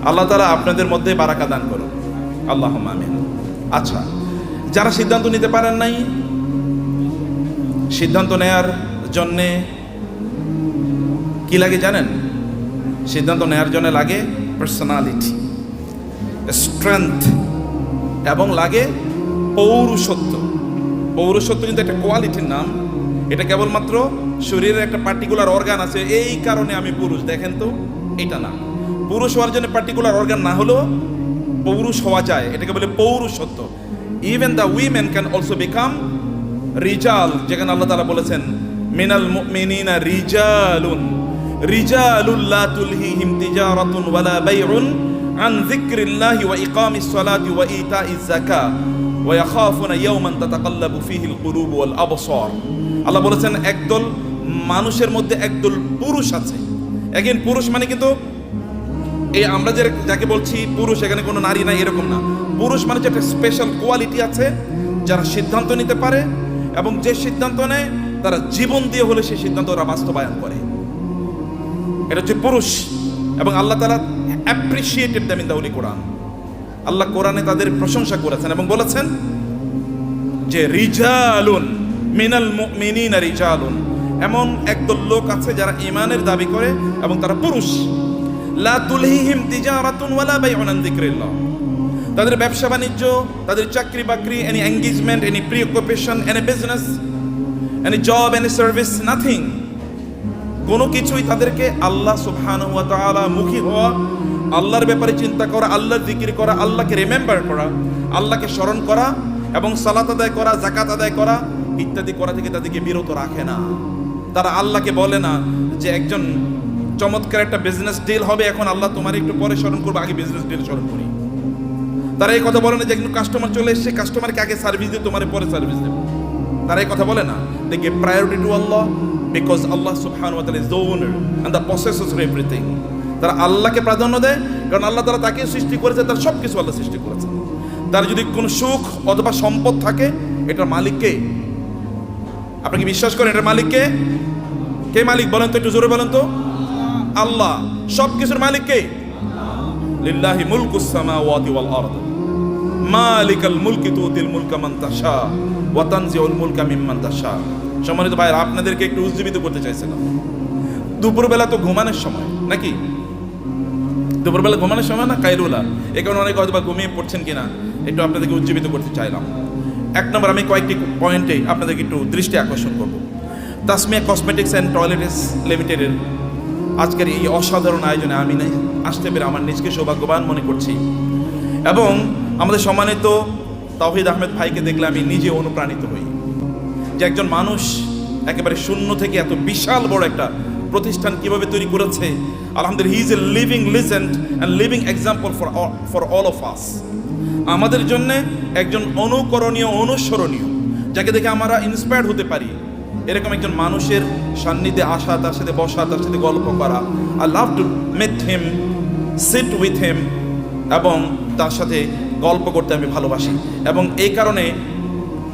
আল্লাহ তাআলা আপনাদের মধ্যে বারাকা দান করুন, আল্লাহুম্মা আমিন। আচ্ছা, যারা সিদ্ধান্ত নিতে পারেন নাই, সিদ্ধান্ত নেয়ার জন্যে কি লাগে জানেন? সিদ্ধান্ত নেয়ার জন্য লাগে পার্সোনালিটি, স্ট্রেংথ, এবং লাগে পৌরুষত্ব। পৌরুষত্ব কিন্তু একটা কোয়ালিটির নাম। এটা কেবলমাত্র শরীরের একটা পার্টিকুলার অর্গান আছে, এই কারণে আমি পুরুষ, দেখেন তো, এটা না। পুরুষ হওয়ার জন্য পার্টিকুলার অর্গান না হলেও পৌরুষ হওয়া যায়, এটাকে বলে পৌরুষত্ব। Even the women can also become রিজাল, যেখানে আল্লাহ তাআলা বলেছেন মিনাল মুমিনিনা রিজালুন রিজালুল লা তুলহিহিম তিজারাতুন ওয়ালা বাইউন আন যিকরিল্লাহি ওয়া ইকামিস সালাতি ওয়া ইতাইজ যাকাত ওয়া ইয়াখাফুনা ইয়াওমান তাতাকাল্লাবু ফীহিল কুলুবু ওয়াল আবসার। আল্লাহ বলেছেন একদল মানুষের মধ্যে একদল পুরুষ আছে। এগেন পুরুষ মানে কিন্তু এই আমরা যাকে বলছি পুরুষ, এখানে কোনো নারী নাই এরকম না। পুরুষ মানে যে একটা স্পেশাল কোয়ালিটি আছে, যারা সিদ্ধান্ত নিতে পারে এবং যে সিদ্ধান্ত নেয় তারা জীবন দিয়ে হলে সেই সিদ্ধান্ত ওরা বাস্তবায়ন করে, এটা হচ্ছে পুরুষ। এবং আল্লাহ তাআলা appreciated them in the holy Quran. আল্লাহ কোরআনে তাদের প্রশংসা করেছেন এবং বলেছেন যে রিজালুন মিনাল মুমিনিনা রিজালুন, এমন একদল লোক আছে যারা ঈমানের দাবি করে এবং তারা পুরুষ। লা তুলহিহিম তিজারাতুন ওয়ালা বাইউন আন যিকরিল্লাহ, তাদের ব্যবসা বাণিজ্য, তাদের চাকরি বাকরি, any engagement, any preoccupation, any business, any job, any service, nothing, কোনো কিছুই তাদেরকে আল্লাহ সুবহানাহু ওয়া তাআলা মুখী হওয়া, আল্লাহর ব্যাপারে চিন্তা করা, আল্লাহর জিকির করা, আল্লাহকে রিমেম্বার করা, আল্লাহকে স্মরণ করা এবং সালাত আদায় করা, যাকাত আদায় করা ইত্যাদি করা থেকে তাদেরকে বিরত রাখে না। তারা আল্লাহকে বলে না যে একজন চমৎকার একটা বিজনেস ডিল হবে, এখন আল্লাহ তোমার একটু পরে স্মরণ করবো, আগে বিজনেস ডিল স্মরণ করি। তারা এই কথা বলে না যে একজন কাস্টমার চলে এসেছে, কাস্টমারকে আগে সার্ভিস দিয়ে তোমার পরে সার্ভিস দেবো। তারা এই কথা বলে না। They give priority to Allah because Allah subhanahu wa ta'ala is the owner and the possessor of everything. তারা আল্লাহকে প্রাধান্য দেয় কারণ আল্লাহ তাআলা তাকে সৃষ্টি করেছে, তার সব কিছু আল্লাহ সৃষ্টি করেছে। তার যদি কোনো সুখ অথবা সম্পদ থাকে, এটার মালিক কে? আপনি কি বিশ্বাস করেন এটার মালিক কে? কে মালিক বলেন তো, একটু জোরে বলেন তো। আল্লাহ। সব কিছুর মালিক কে? লিল্লাহি মুলকুস সামাওয়াতি ওয়াল আরদ মালিকাল মুলকি তুতিল মুলকা মান তাশা ওয়া তানজিউল মুলকা মিম্মান তাশা। সম্মানিত ভাইরা, আপনাদেরকে একটু উজ্জীবিত করতে চাইছিলাম। দুপুরবেলা তো ঘুমানোর সময় নাকি? দুপুরবেলা ঘুমানোর সময় না কাইলুলা, এই কারণে অনেক হয়তো বা ঘুমিয়ে পড়ছেন কিনা, একটু আপনাদেরকে উজ্জীবিত করতে চাইলাম। এক নম্বর, আমি কয়েকটি পয়েন্টে আপনাদেরকে একটু দৃষ্টি আকর্ষণ করব। তাসমিয়া কসমেটিক্স অ্যান্ড টয়লেটস লিমিটেডের আজকের এই অসাধারণ আয়োজনে আমি আসতে পেরে আমার নিজকে সৌভাগ্যবান মনে করছি এবং আমাদের সম্মানিত তাওহীদ আহমেদ ভাইকে দেখলে আমি নিজে অনুপ্রাণিত হই যে একজন মানুষ একেবারে শূন্য থেকে এত বিশাল বড় একটা প্রতিষ্ঠান কিভাবে তৈরি করেছে। আলহামদুলিল্লাহ, হি is a living legend and living example for all of us. আমাদের জন্য একজন অনুকরণীয়, অনুসরণীয়, যাকে দেখে আমরা ইন্সপায়ার্ড হতে পারি, এরকম একজন মানুষের সান্নিধ্যে আসা, তার সাথে বসা, তার সাথে গল্প করা। I love to meet him, sit with him, এবং তার সাথে গল্প করতে আমি ভালোবাসি এবং এই কারণে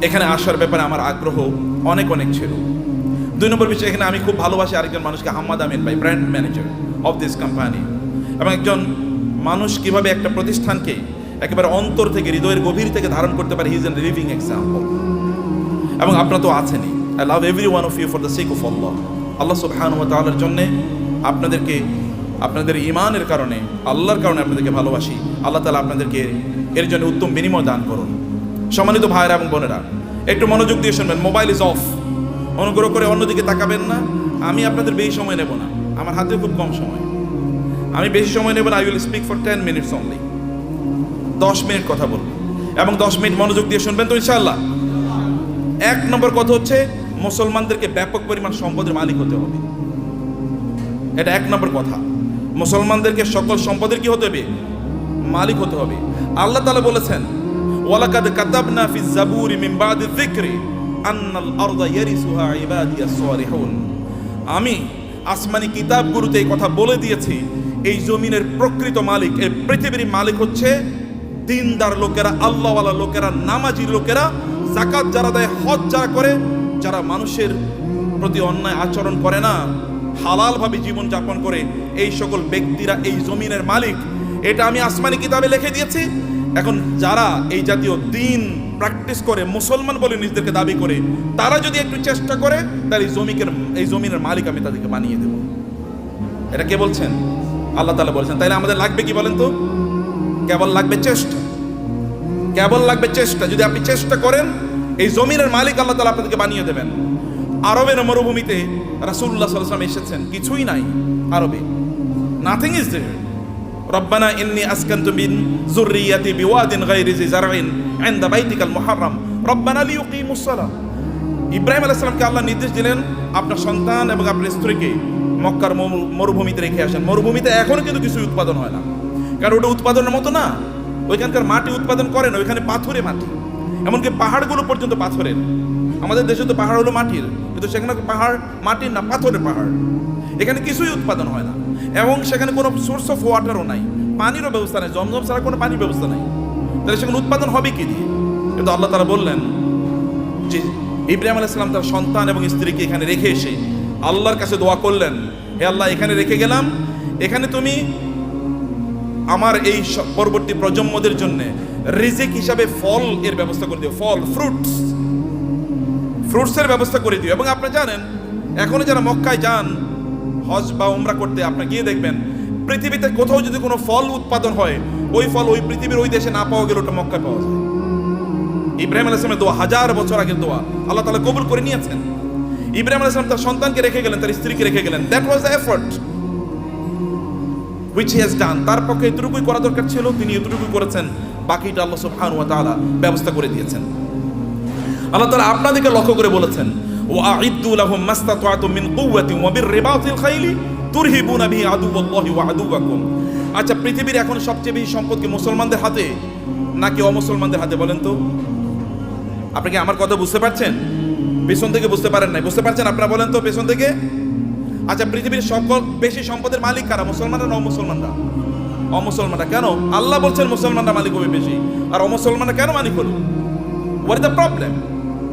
এখানে আসার ব্যাপারে আমার আগ্রহ অনেক অনেক ছিল। দুই নম্বর বিষয়, এখানে আমি খুব ভালোবাসি আরেকজন মানুষকে, হাম্মাদ আমিন ভাই, brand manager of this company. এবং একজন মানুষ কিভাবে একটা প্রতিষ্ঠানকে একেবারে অন্তর থেকে, হৃদয়ের গভীর থেকে ধারণ করতে পারে, he is a living example. এবং আপনারা তো আছেনই। I love every one of you for the sake of Allah. আল্লাহ সুবহানাহু ওয়া তাআলার জন্যে আপনাদেরকে, আপনাদের ঈমানের কারণে, আল্লাহর কারণে আপনাদেরকে ভালোবাসি। আল্লাহ তাআলা আপনাদেরকে এর জন্য উত্তম বিনিময় দান করুন। সম্মানিত ভাইরা এবং বোনেরা, একটু মনোযোগ দিয়ে শুনবেন। মোবাইল ইজ অফ, অনুগ্রহ করে অন্যদিকে তাকাবেন না। আমি আপনাদের বেশি সময় নেব না, আমার হাতে খুব কম সময়, আমি বেশি সময় নেব না। I will speak for 10 minutes only. 10 minute কথা বলবো এবং 10 মিনিট মনোযোগ দিয়ে শুনবেন তো ইনশাআল্লাহ। এক নম্বর কথা হচ্ছে, মুসলমানদেরকে ব্যাপক পরিমাণ সম্পদের মালিক হতে হবে। এটা এক নম্বর কথা। মুসলমানদেরকে সকল সম্পদের কি হতে হবে? মালিক হতে হবে। আল্লাহ তাআলা বলেছেন, ওয়ালাকাদ কাতাবনা ফিজ জাবুরি মিন বাদি যিকরি আন্নাল আরদা ইয়ারিসুহা ইবাদিয়াস সালিহুন। আমি আসমানি কিতাবগুলোতে এই কথা বলে দিয়েছি, এই জমিনের প্রকৃত মালিক, এই পৃথিবীর মালিক হচ্ছে দিনদার লোকেরা, আল্লাহওয়ালা লোকেরা, নামাজি লোকেরা, যাকাত যারা দেয়, হজ যারা করে, যারা মানুষের প্রতি অন্যায় আচরণ করে না, হালালভাবে জীবন যাপন করে, এই সকল ব্যক্তিরা এই জমিনের মালিক। এটা আমি আসমানি কিতাবে লিখে দিয়েছি। এখন যারা এই জাতীয় দিন প্র্যাকটিস করে মুসলমান বলে নিজেদেরকে দাবি করে, তারা যদি একটু চেষ্টা করে তাহলে এই জমিনের মালিক আমি তাদেরকে বানিয়ে দেব। এটা কে বলছেন? আল্লাহ তাআলা বলছেন। তাইলে আমাদের লাগবে কি বলেন তো? কেবল লাগবে চেষ্টা, কেবল লাগবে চেষ্টা। যদি আপনি চেষ্টা করেন, এই জমিনের মালিক আল্লাহ তাআলা আপনাদেরকে বানিয়ে দেবেন। আরবের মরুভূমিতে রাসূলুল্লাহ সাল্লাল্লাহু আলাইহি ওয়াসাল্লাম এসেছেন, কিছুই নাই আরবে, নাথিং ইজ দেয়ার। রব্বানা ইন্নী আসকানতু মিন যুররিয়াতি বিওয়াদিন গায়রি জি জারইন ইনদা বাইতিকাল মুহাররম রব্বানা লিইয়ুকিমুস সালাহ। ইব্রাহিম আলাইহিস সালামকে আল্লাহ নির্দেশ দিলেন, আপনার সন্তান এবং আপনার স্ত্রীকে মক্কার মরুভূমিতে রেখে আসেন। মরুভূমিতে এখনো কিন্তু কিছু উৎপাদন হয় না, কারণ ওটা উৎপাদনের মতো না। ওইখানকার মাটি উৎপাদন করে না, ওইখানে পাথুরে মাটি, এমনকি পাহাড়গুলো পর্যন্ত পাথরের। আমাদের দেশে তো পাহাড় হলো মাটির, কিন্তু সেখানে পাহাড় মাটির না, পাথরের পাহাড়। এখানে কিছুই উৎপাদন হয় না, এবং সেখানে কোনো সোর্স অফ ওয়াটারও নাই, পানিরও ব্যবস্থা নেই, জমজম ছাড়া কোনো পানির ব্যবস্থা নেই। তাহলে সেখানে উৎপাদন হবে কি দিয়ে? কিন্তু আল্লাহ তাআলা বললেন যে ইব্রাহিম আলাইহিস সালাম তার সন্তান এবং স্ত্রীকে এখানে রেখে এসে আল্লাহর কাছে দোয়া করলেন, হে আল্লাহ, এখানে রেখে গেলাম, এখানে তুমি আমার এই পরবর্তী প্রজন্মদের জন্য রিজিক হিসাবে ফল এর ব্যবস্থা করে দিও, ফল ফ্রুটসের ব্যবস্থা করে দিও। এবং আপনি জানেন, এখনো যারা মক্কায় যান হজ বা উমরা করতে, আপনি গিয়ে দেখবেন পৃথিবীতে কোথাও যদি কোনো ফল উৎপাদন হয়, ওই ফল ওই পৃথিবীর ওই দেশে না পাওয়া গেলে ওটা মক্কায় পাওয়া যায়। ইব্রাহিম আলাইহিস সালামের দোয়া, 1000 বছর আগের দোয়া, আল্লাহ তাআলা কবুল করে নিয়েছেন। ইব্রাহিম আলাইহিস সালাম তার সন্তানকে রেখে গেলেন, তার স্ত্রীকে রেখে গেলেন। That was the effort which he has done। তার পক্ষে এতটুকুই করা দরকার ছিল, তিনি এতটুকুই করেছেন, বাকিটা আল্লাহ সুবহানাহু ওয়া তাআলা ব্যবস্থা করে দিয়েছেন। আল্লাহ তাআলা আপনাদেরকে লক্ষ্য করে বলেছেন, ওয়া'আইদ্দু লাহুম মাসতাতা'তুম মিন কুওয়াতিন ওয়া বিররিবাতিল খাইলি তুরহিবুনা বিহি আদুওয়াল্লাহি ওয়া আদুওয়াকুম। আচ্ছা, পৃথিবীর এখন সবচেয়ে বেশি সম্পদ কি মুসলমানদের হাতে নাকি অমুসলমানদের হাতে বলেন তো? আপনি কি আমার কথা বুঝতে পারছেন? পেছন থেকে বুঝতে পারেন নাই, বুঝতে পারছেন আপনারা বলেন তো পেছন থেকে? আচ্ছা, পৃথিবীর সকল বেশি সম্পদের মালিক কারা, মুসলমানরা না অমুসলমানরা? অমুসলমানরা। কেন? আল্লাহ বলছেন মুসলমানরা মালিক হবে বেশি, আর অমুসলমানরা কেন মালিক হলো? What is the problem?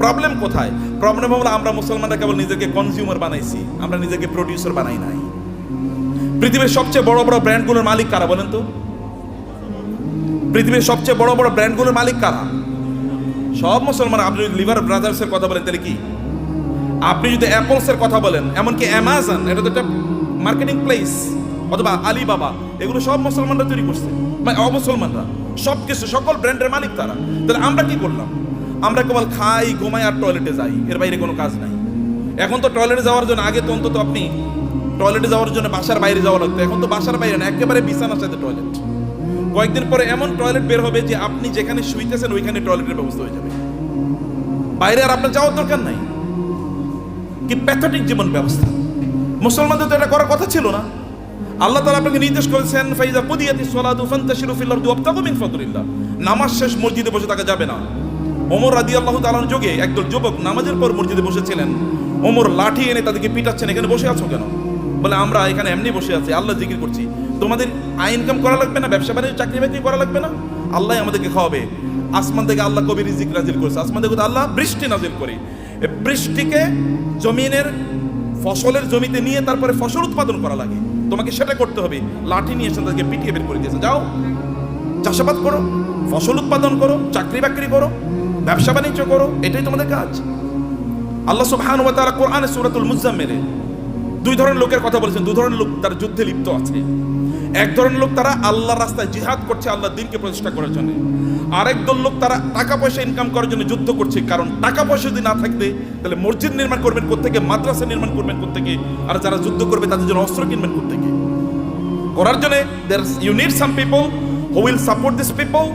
Problem কোথায়? প্রবলেম হলো আমরা মুসলমানরা কেবল নিজেকে কনজিউমার বানাইছি, আমরা নিজেকে প্রডিউসার বানাই নাই। পৃথিবীর সবচেয়ে বড় বড় ব্র্যান্ডগুলোর মালিক কারা বলেন তো? পৃথিবীর সবচেয়ে বড় বড় ব্র্যান্ডগুলোর মালিক কারা? সব মুসলমান। আপনি যদি লিভার ব্রাদার্সের কথা বলেন তাহলে কি? আপনি যদি অ্যাপলসের কথা বলেন, এমনকি অ্যামাজন, এটা তো একটা মার্কেটিং প্লেস, অথবা আলিবাবা, এগুলো সব মুসলমানরা তৈরি করছে, মানে অমুসলমানরা। সব কিছু, সকল ব্র্যান্ডের মালিক তারা। তাহলে আমরা কি করলাম? আমরা কেবল খাই, ঘুমাই আর টয়লেটে যাই, এর বাইরে কোনো কাজ নাই। এখন তো টয়লেটে যাওয়ার জন্য, আগে তো অন্তত আপনি টয়লেটে যাওয়ার জন্য বাসার বাইরে যাওয়া লাগতো, এখন তো বাসার বাইরে না, একেবারে বিছানার সাথে টয়লেট। কয়েকদিন পরে এমন টয়লেট বের হবে যে আপনি যেখানে শুইতেছেন ওইখানে টয়লেটের ব্যবস্থা হয়ে যাবে, বাইরে আর আপনার যাওয়ার দরকার নাই। কি প্যাথেটিক জীবন ব্যবস্থা! মুসলমানদের তো এটা করার কথা ছিল না। আল্লাহ তাআলা আপনাকে নির্দেশ করেছেন, ফাইজা কুদিয়াতিস সালাতু ফান্তাশিরু ফিল আরদি ওয়াবতাগু মিন ফাদলিল্লাহ। নামাজ শেষ মসজিদে বসে থাকা যাবে না। ওমর রাদিয়াল্লাহু তাআলার যুগে একদল যুবক নামাজের পর মসজিদে বসেছিলেন, ওমর লাঠি এনে তাদেরকে পিটাচ্ছেন, এখানে বসে আছো কেন? বলে, আমরা এখানে এমনি বসে আছি, আল্লাহ জিকির করছি। তোমাদের আয় ইনকাম করা লাগবে না, ব্যবসা বাণিজ্য চাকরি বাকরি করা লাগবে না, আল্লাহ আমাদেরকে খাওয়াবে। আসমান থেকে আল্লাহ কবি রিজিক নাজিল করেছে, আসমান থেকে আল্লাহ বৃষ্টি নাজিল করে। বৃষ্টিকে জমিনের ফসলের জমিতে নিয়ে তারপরে ফসল উৎপাদন করা লাগে, তোমাকে সেটা করতে হবে। লাঠি নিয়ে এসে তাদেরকে পিটিয়ে বের করে দিয়েছে, যাও চাষাবাদ করো, ফসল উৎপাদন করো, চাকরি বাকরি করো, ব্যবসা বাণিজ্য করো, এটাই তোমাদের কাজ। আল্লাহ সুবহানাহু ওয়া তাআলা কোরআনে সূরাতুল মুজাম্মিলে দুই ধরনের লোকের কথা বলেছেন। দুই ধরনের লোক তারা যুদ্ধে লিপ্ত আছে। এক ধরনের লোক তারা আল্লাহর রাস্তায় জিহাদ করছে, আল্লাহর দ্বীনকে প্রতিষ্ঠা করার জন্য। আরেক দল লোক তারা টাকা পয়সা ইনকাম করার জন্য যুদ্ধ করছে, কারণ টাকা পয়সা যদি না থাকবে তাহলে মসজিদ নির্মাণ করবেন কোত্থেকে, মাদ্রাসা নির্মাণ করবেন কোত্থেকে, আর যারা যুদ্ধ করবে তাদের জন্য অস্ত্র কিনবেন কোত্থেকে। করার জন্য you need some people who will support this people.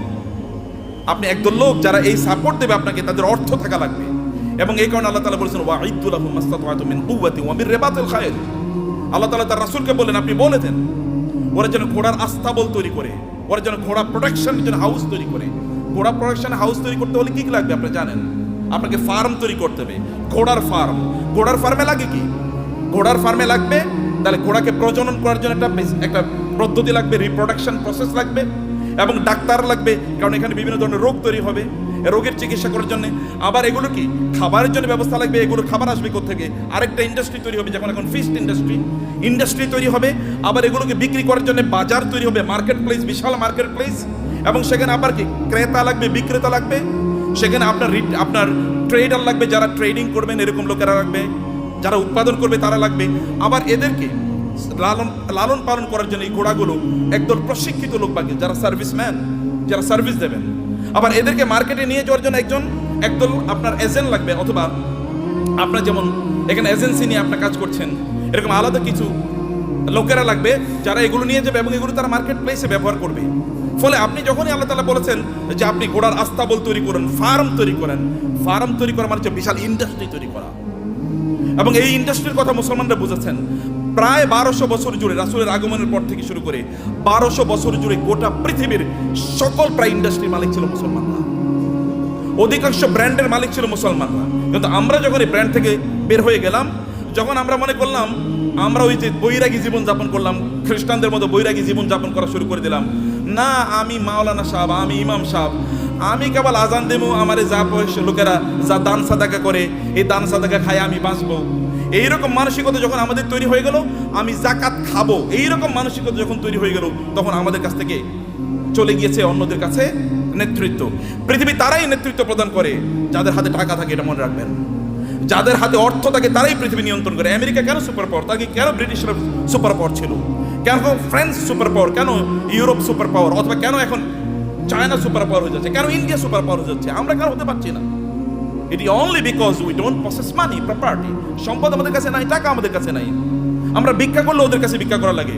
আপনি একদল লোক যারা এই সাপোর্ট দেবে আপনাকে, তাদের অর্থ থাকা লাগবে। এবং এই কারণে আল্লাহ তাআলা বলেছেন, ওয়া'ইদ্দু লাহুম মাসতাতা'তুম মিন কুওয়াতিন ওয়া বিররিবাতিল খাইল। আল্লাহ তাআলা তার রাসূলকে বললেন, আপনি বলে দেন ওরা যেন ঘোড়ার আস্তাবল তৈরি করে, ওরা যেন ঘোড়া প্রোটেকশনের জন্য হাউস তৈরি করে। ঘোড়া প্রোটেকশন হাউস তৈরি করতে হলে কি কি লাগবে আপনি জানেন? আপনাকে ফার্ম তৈরি করতে হবে, ঘোড়ার ফার্ম। ঘোড়ার ফার্মে লাগে কি? ঘোড়ার ফার্মে লাগবে তাহলে ঘোড়াকে প্রজনন করার জন্য একটা পদ্ধতি লাগবে, রিপ্রোডাকশন প্রসেস লাগবে, এবং ডাক্তার লাগবে, কারণ এখানে বিভিন্ন ধরনের রোগ তৈরি হবে। রোগের চিকিৎসা করার জন্য। আবার এগুলো কি খাবারের জন্য ব্যবস্থা লাগবে, এগুলো খাবার আসবে কোত্থেকে? আরেকটা ইন্ডাস্ট্রি তৈরি হবে, যেমন এখন ফিশ ইন্ডাস্ট্রি তৈরি হবে। আবার এগুলোকে বিক্রি করার জন্য বাজার তৈরি হবে, মার্কেট প্লেস, বিশাল মার্কেট প্লেস। এবং সেখানে আবার কি ক্রেতা লাগবে, বিক্রেতা লাগবে, সেখানে আপনার ট্রেডার লাগবে, যারা ট্রেডিং করবেন এরকম লোকেরা লাগবে, যারা উৎপাদন করবে তারা লাগবে। আবার এদেরকে লালন পালন করার জন্য এই ঘোড়াগুলো একদল প্রশিক্ষিত লোক লাগবে, যারা সার্ভিসম্যান, যারা সার্ভিস দেবেন। আবার এদেরকে মার্কেটে নিয়ে যাওয়ার জন্য একদল আপনার এজেন্ট লাগবে, অথবা আপনার যেমন এখানে এজেন্সি নিয়ে আপনার কাজ করছেন, এরকম আলাদা কিছু লোকেরা লাগবে যারা এগুলো নিয়ে যাবে এবং এগুলো তারা মার্কেট প্লেসে ব্যবহার করবে। ফলে আপনি যখনই আল্লাহ তাআলা বলেছেন যে আপনি ঘোড়ার আস্তাবল তৈরি করেন, ফার্ম তৈরি করেন, ফার্ম তৈরি করা মানে হচ্ছে বিশাল ইন্ডাস্ট্রি তৈরি করা। এবং এই ইন্ডাস্ট্রির কথা মুসলমানরা বুঝেছেন। প্রায় 1200 বছর জুড়ে, রাসূলের আগমনের পর থেকে শুরু করে 1200 বছর জুড়ে গোটা পৃথিবীর সকল প্রায় ইন্ডাস্ট্রির মালিক ছিল মুসলমানরা, অধিকাংশ ব্র্যান্ডের মালিক ছিল মুসলমানরা। কিন্তু আমরা যখন এই ব্র্যান্ড থেকে বের হয়ে গেলাম, যখন আমরা মনে করলাম আমরা ওই যে বৈরাগী জীবন যাপন করলাম, খ্রিস্টানদের মতো বৈরাগী জীবন যাপন করা শুরু করে দিলাম, না আমি মাওলানা সাহেব, আমি ইমাম সাহেব, আমি কেবল আজান দেবো, আমার যা পয়সা লোকেরা যা দান সাদাকা করে এই দান সাদাকা খায় আমি বাঁচবো, এইরকম মানসিকতা যখন আমাদের তৈরি হয়ে গেল, আমি জাকাত খাবো, এইরকম মানসিকতা যখন তৈরি হয়ে গেল, তখন আমাদের কাছ থেকে চলে গিয়েছে অন্যদের কাছে নেতৃত্ব। পৃথিবী তারাই নেতৃত্ব প্রদান করে যাদের হাতে টাকা থাকে, এটা মনে রাখবেন। যাদের হাতে অর্থ থাকে তারাই পৃথিবী নিয়ন্ত্রণ করে। আমেরিকা কেন সুপার পাওয়ার? তাকে কেন ব্রিটিশরা সুপার পাওয়ার ছিল? কেন ফ্রান্স সুপার পাওয়ার? কেন ইউরোপ সুপার পাওয়ার? অথবা কেন এখন চায়না সুপার পাওয়ার হয়ে যাচ্ছে? কেন ইন্ডিয়া সুপার পাওয়ার হয়ে যাচ্ছে? আমরা কেন হতে পারছি না? It is only because we don't possess money, property. সম্পদ আমাদের কাছে নাই, টাকা আমাদের কাছে নাই। আমরা ভিক্ষা করলে ওদের কাছে ভিক্ষা করা লাগে।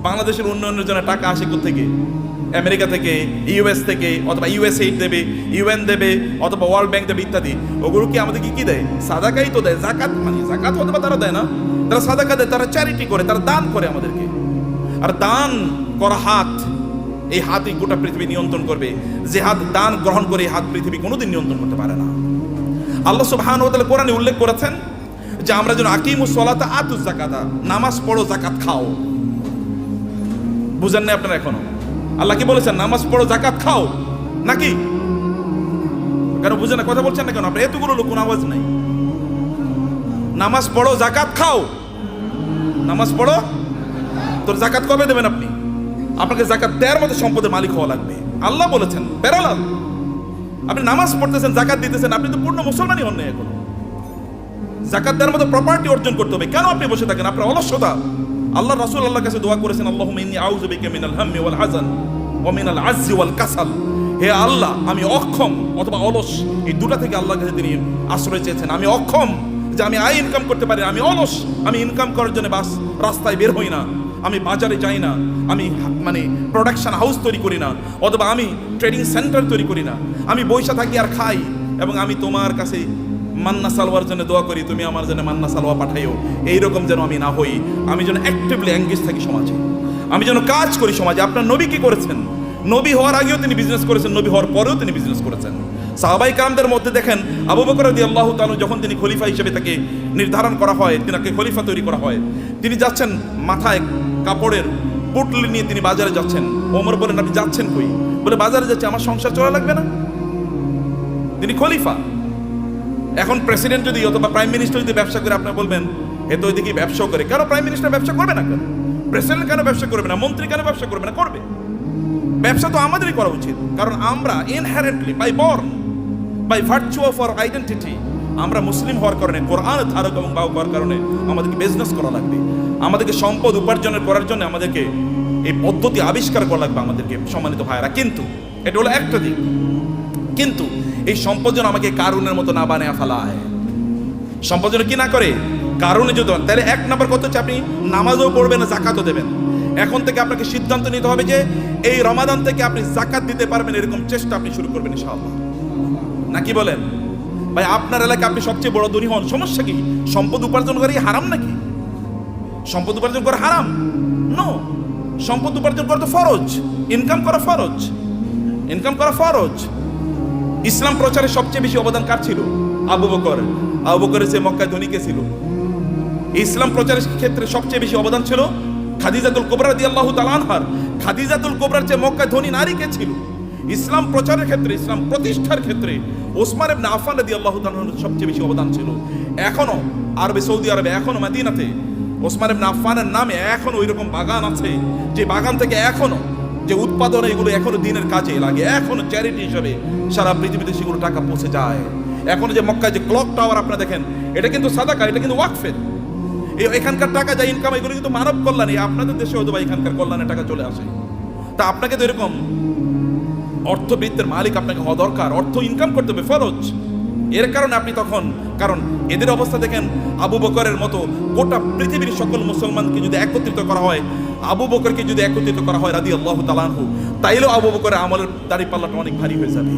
বাংলাদেশের উন্নয়নের জন্য টাকা আসে কোত্থেকে? আমেরিকা থেকে, ইউএস থেকে, অথবা ইউএসএইড দেবে, ইউএন দেবে, অথবা ওয়ার্ল্ড ব্যাংক দেবে ইত্যাদি। ওগুলো কি আমাদেরকে কি দেয়? সাদাকাই তো দেয়। জাকাত মানে জাকাত অথবা তারা দেয় না, তারা সাদাকা দেয়, তারা চ্যারিটি করে, তারা দান করে আমাদেরকে। আর দান করা হাত, এই হাতই গোটা পৃথিবী নিয়ন্ত্রণ করবে। যে হাত দান গ্রহণ করে, এই হাত পৃথিবী কোনোদিন নিয়ন্ত্রণ করতে পারে না। আল্লাহ সুবহানাহু ওয়া তাআলা কোরআনে উল্লেখ করেছেন যে আমরা যেন আকিমুস সালাতা আতুজ যাকাতা, নামাজ পড়ো, যাকাত খাও। বুঝেন না আপনারা এখনো? আল্লাহ কি বলেছেন? নামাজ পড়ো, যাকাত খাও, নাকি? কেন বুঝেন না? কথা বলছেন না কেন? আপনার এতগুলো লোক, কোনো আওয়াজ নাই। নামাজ পড়ো, যাকাত খাও। নামাজ পড়ো, তোর যাকাত কবে দেবেন আপনি? আপনাকে যাকাত দেওয়ার মতো সম্পদের মালিক হওয়া লাগবে। আল্লাহ বলেছেন প্যারালাল। আপনি নামাজ পড়তেছেন, যাকাত দিতেছেন, আপনি তো পূর্ণ মুসলমানই হন না এখনো। যাকাত দেওয়ার মতো প্রপার্টি অর্জন করতে হবে। কেন আপনি বসে থাকেন? আপনার অলসতা। আল্লাহ রাসূল আল্লাহর কাছে দোয়া করেছেন, আল্লাহুম্মা ইন্নী আউযু বিকা মিনাল হাম্মি ওয়াল হাযান ওয়া মিনাল আজজি ওয়াল কাসাল। হে আল্লাহ, আমি অক্ষম অথবা অলস, এই দুটা থেকে আল্লাহর কাছে তিনি আশ্রয় চেয়েছেন। আমি অক্ষম যে আমি আয় ইনকাম করতে পারি, আমি অলস, আমি ইনকাম করার জন্য বাস রাস্তায় বের হই না, আমি বাজারে যাই না, আমি মানে প্রোডাকশন হাউস তৈরি করি না, অথবা আমি ট্রেডিং সেন্টার তৈরি করি না, আমি বৈশা থাকি আর খাই। এবং আমি তোমার কাছে মান্না সালোয়ার জন্য দোয়া করি, তুমি আমার জন্য মান্না সালোয়া পাঠাইও। এইরকম যেন আমি না হই। আমি যেন অ্যাক্টিভলি এঙ্গেজ থাকি সমাজে, আমি যেন কাজ করি সমাজে। আপনার নবী কি করেছেন? নবী হওয়ার আগেও তিনি বিজনেস করেছেন, নবী হওয়ার পরেও তিনি বিজনেস করেছেন। সাহাবায়ে কেরামদের মধ্যে দেখেন, আবু বকর রাদিয়াল্লাহু তাআলা যখন তিনি খলিফা হিসেবে তাকে নির্ধারণ করা হয়, তিনাকে খলিফা তৈরি করা হয়, তিনি যাচ্ছেন মাথায় কাপড়ের পুটলি নিয়ে তিনি বাজারে যাচ্ছেন। ওমর বলেন, আপনি যাচ্ছেন কই? বলে, বাজারে যাচ্ছে, আমার সংসার চলা লাগবে না? তিনি খলিফা। এখন প্রেসিডেন্ট যদি অথবা প্রাইম মিনিস্টার যদি ব্যবসা করে, আপনারা বলবেন এ তো ওইদিকে ব্যবসাও করে। কেন প্রাইম মিনিস্টার ব্যবসা করবে না? কেন প্রেসিডেন্ট কেন ব্যবসা করবে না? মন্ত্রী কেন ব্যবসা করবে না? করবে। ব্যবসা তো আমাদেরই করা উচিত, কারণ আমরা inherently by born, by virtue of our identity, আমরা মুসলিম হওয়ার কারণে, কোরআন ধারক এবং বাহক হওয়ার কারণে আমাদেরকে বিজনেস করা লাগবে। আমাদেরকে সম্পদ উপার্জনের করার জন্য আমাদেরকে এই পদ্ধতি আবিষ্কার করা লাগবে আমাদেরকে, সম্মানিত ভাইয়েরা। কিন্তু এটা হলো একটা দিক। কিন্তু এই সম্পদ যেন আমাকে কারুনের মতো না বানিয়ে ফেলায়। সম্পদ যেন কি না করে কারণে যদি, তাহলে এক নাম্বার কথা হচ্ছে আপনি নামাজও পড়বেন, জাকাতও দেবেন। এখন থেকে আপনাকে সিদ্ধান্ত নিতে হবে যে এই রমাদান থেকে আপনি জাকাত দিতে পারবেন, এরকম চেষ্টা আপনি শুরু করবেন ইনশাআল্লাহ। নাকি বলেন ভাই? আপনার এলাকায় আপনি সবচেয়ে বড় ধনী হন, সমস্যা কি? সম্পদ উপার্জন করা হারাম নাকি? সম্পদ উপার্জন করা হারাম? নো, সম্পদ উপার্জন করা তো ফরজ। ইনকাম করা ফরজ, ইনকাম করা ফরজ। ইসলাম প্রচারে সবচেয়ে বেশি অবদান কার ছিল? আবু বকর। আবু বকরের চেয়ে মক্কায় ধনী কে ছিল? ইসলাম প্রচারের ক্ষেত্রে সবচেয়ে বেশি অবদান ছিল খাদিজাতুল কুবরা রাদিয়াল্লাহু তাআলা আনহার। খাদিজাতুল কুবরার চেয়ে মক্কায় ধনী নারী কে ছিল? ইসলাম প্রচারের ক্ষেত্রে, ইসলাম প্রতিষ্ঠার ক্ষেত্রে ওসমান ইবনে আফফান রাদিয়াল্লাহু তাআলার সবচেয়ে বেশি অবদান ছিল। এখনো আরবে, সৌদি আরবে, এখনো মদিনাতে ওসমান ইবনে আফফানের নামে এখনো ওইরকম বাগান আছে, যে বাগান থেকে এখনো যে উৎপাদন, এগুলো এখনো দিনের কাজে লাগে, এখনো চ্যারিটি হিসেবে সারা পৃথিবীতে সেগুলো টাকা পৌঁছে যায়। এখনো যে মক্কায় যে ক্লক টাওয়ার আপনারা দেখেন, এটা কিন্তু সাদাকা, এটা কিন্তু ওয়াকফের। এখানকার টাকা যা ইনকাম, এগুলো কিন্তু মানব কল্যাণে, আপনাদের দেশে হয়তো বা এখানকার কল্যাণে টাকা চলে আসে। তা আপনাকে তো এরকম অর্থবৃত্তের মালিক আপনাকে হওয়া দরকার, অর্থ ইনকাম করতে হবে, ফরজ। এর কারণে আপনি তখন, কারণ এদের অবস্থা দেখেন, আবু বকরের মতো গোটা পৃথিবীর সকল মুসলমানকে যদি একত্রিত করা হয়, আবু বকরকে যদি একত্রিত করা হয় রাদিয়াল্লাহু তাআলা আনহু, তাইলেও আবু বকরের আমলের দাড়িপাল্লাটা অনেক ভারী হয়ে যাবে।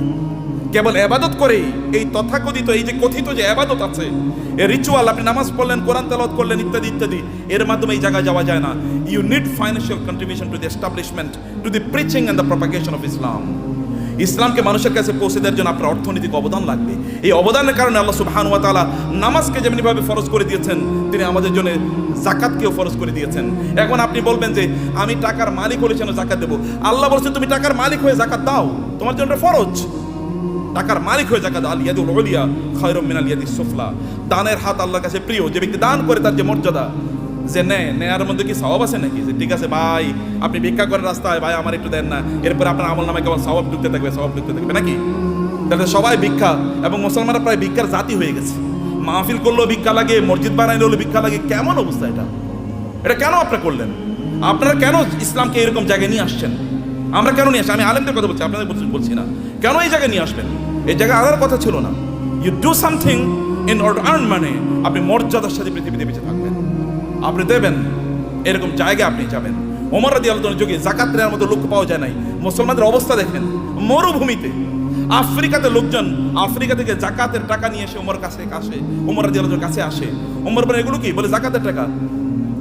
কেবল এবাদত করেই, এই তথাকথিত, এই যে কথিত যে এবাদত আছে, এই রিচুয়াল, আপনি নামাজ পড়লেন, কোরআন তেলাওয়াত করলেন, ইত্যাদি ইত্যাদি, এর মাধ্যমে এই জায়গায় যাওয়া যায় না। You need financial contribution to the establishment, to the preaching and the propagation of Islam. ইসলামকে মানুষের কাছে পৌঁছে দেওয়ার জন্য আপনার অর্থনৈতিক অবদান লাগবে। এই অবদানের কারণে আল্লাহ সুবহানাহু ওয়া তাআলা নামাজকে যেমনিভাবে ফরজ করে দিয়েছেন, তিনি আমাদের জন্য যাকাতকেও ফরজ করে দিয়েছেন। এখন আপনি বলবেন যে আমি টাকার মালিক হলে যেন যাকাত দেবো। আল্লাহ বলছেন তুমি টাকার মালিক হয়ে যাকাত দাও, তোমার জন্য ফরজ। টাকার মালিক হয়ে যাকাত, আল ইয়াদুল উলিয়া খায়রুম মিনাল ইয়াদিস সুফলা। দানের হাত আল্লাহর কাছে প্রিয়। যে ব্যক্তি দান করে তার যে মর্যাদা, যে নেয়ার মধ্যে কি সওয়াব আছে নাকি? যে ঠিক আছে ভাই, আপনি ভিক্ষা করেন রাস্তায়, ভাই আমার একটু দেন না, এরপর আপনার আমল নামায় কেবল সওয়াব ঢুকতে থাকবে, সওয়াব ঢুকতে থাকবে নাকি? তাহলে সবাই ভিক্ষা, এবং মুসলমানরা প্রায় ভিক্ষার জাতি হয়ে গেছে। মাহফিল করলেও ভিক্ষা লাগে, মসজিদ বানাইলেও ভিক্ষা লাগে। কেমন অবস্থা এটা? এটা কেন আপনারা করলেন? আপনারা কেন ইসলামকে এরকম জায়গায় নিয়ে আসছেন? আমরা কেন নিয়ে আসছি? আমি আলেমদের কথা বলছি, আপনাদের বলছি না। কেন এই জায়গায় নিয়ে আসবেন? এই জায়গায় আনার কথা ছিল না। You do something in order earn, মানে আপনি মর্যাদার সাথে পৃথিবীতে বেঁচে থাকবেন, আপনি দেবেন, এরকম জায়গায় আপনি যাবেন। ওমর রাদিয়াল্লাহু তাআলার যুগে যাকাত নেওয়ার মতো লোক পাওয়া যায় নাই। মুসলমানদের অবস্থা দেখেন, মরুভূমিতে, আফ্রিকাতে লোকজন আফ্রিকা থেকে যাকাতের টাকা নিয়ে এসে ওমর কাছে আসে, ওমর রাদিয়াল্লাহু তাআলার কাছে আসে। ওমর বলে এগুলো কি? বলে যাকাতের টাকা।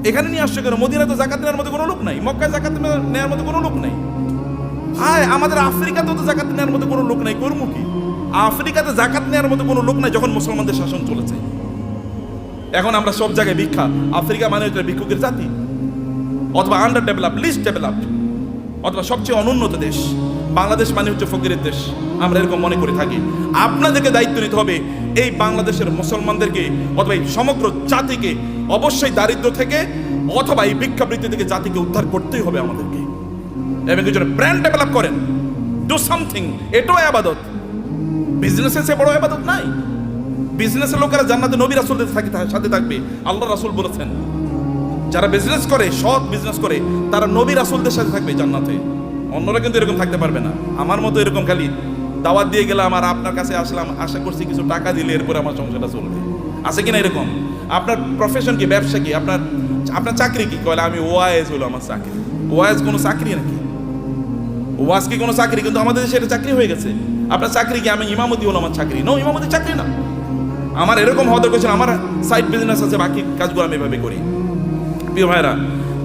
এখানে নিয়ে আসছে কেন? মদিনায় তো যাকাত নেওয়ার মতো কোনো লোক নাই, মক্কায় যাকাত নেওয়ার মতো কোনো লোক নাই। আয় আমাদের আফ্রিকাতেও তো যাকাত নেওয়ার মতো কোনো লোক নাই, কর্ম কি? আফ্রিকাতে যাকাত নেওয়ার মতো কোনো লোক নাই যখন মুসলমানদের শাসন চলেছে। এখন আমরা সব জায়গায় ভিক্ষা। আফ্রিকা মানে হচ্ছে ভিক্ষুকের জাতি, অথবা আন্ডার ডেভেলপ, লিস্ট ডেভেলপড, অথবা সবচেয়ে অনুন্নত দেশ। বাংলাদেশ মানে হচ্ছে ফকিরের দেশ, আমরা এরকম মনে করে থাকি। আপনাদেরকে দায়িত্ব নিতে হবে এই বাংলাদেশের মুসলমানদেরকে, অথবা এই সমগ্র জাতিকে অবশ্যই দারিদ্র থেকে অথবা এই ভিক্ষাবৃত্তি থেকে জাতিকে উদ্ধার করতেই হবে আমাদেরকে। এবং কিছু ব্র্যান্ড ডেভেলপ করেন, ডু সামথিং। এটাও আবাদত। বিজনেসের সে বড় আবাদত নাই। বিজনেসের লোকেরা জান্নাতে নবী রাসূলদের সাথে থাকবে, আল্লাহ রাসূল বলেছেন। যারা বিজনেস করে, সৎ বিজনেস করে, তারা নবী রাসূলদের সাথে থাকবে জান্নাতে। অন্যরা কিন্তু এরকম থাকতে পারবে না। আমার মতো এরকম খালি দাওয়াত দিয়ে গেলাম আর আপনার কাছে আসলাম, আশা করছি কিছু টাকা দিলে এরপরে আমার সংসারটা চলবে, আছে কিনা এরকম? আপনার প্রফেশন কি? ব্যবসা কি? আপনার চাকরি কি? কয়লা আমি ওয়াইজ হলো আমার চাকরি। ওয়াইজ কোনো চাকরি নাকি? ওয়াজ কি কোনো চাকরি? কিন্তু আমাদের দেশে এটা চাকরি হয়ে গেছে। আপনার চাকরি কি? আমি ইমামতি হলো আমার চাকরি। নো, ইমামতি চাকরি না। আমার এরকম হওয়া দরকার ছিল, আমার সাইড বিজনেস আছে, বাকি কাজগুলো আমি এভাবে করি। প্রিয় ভাইরা,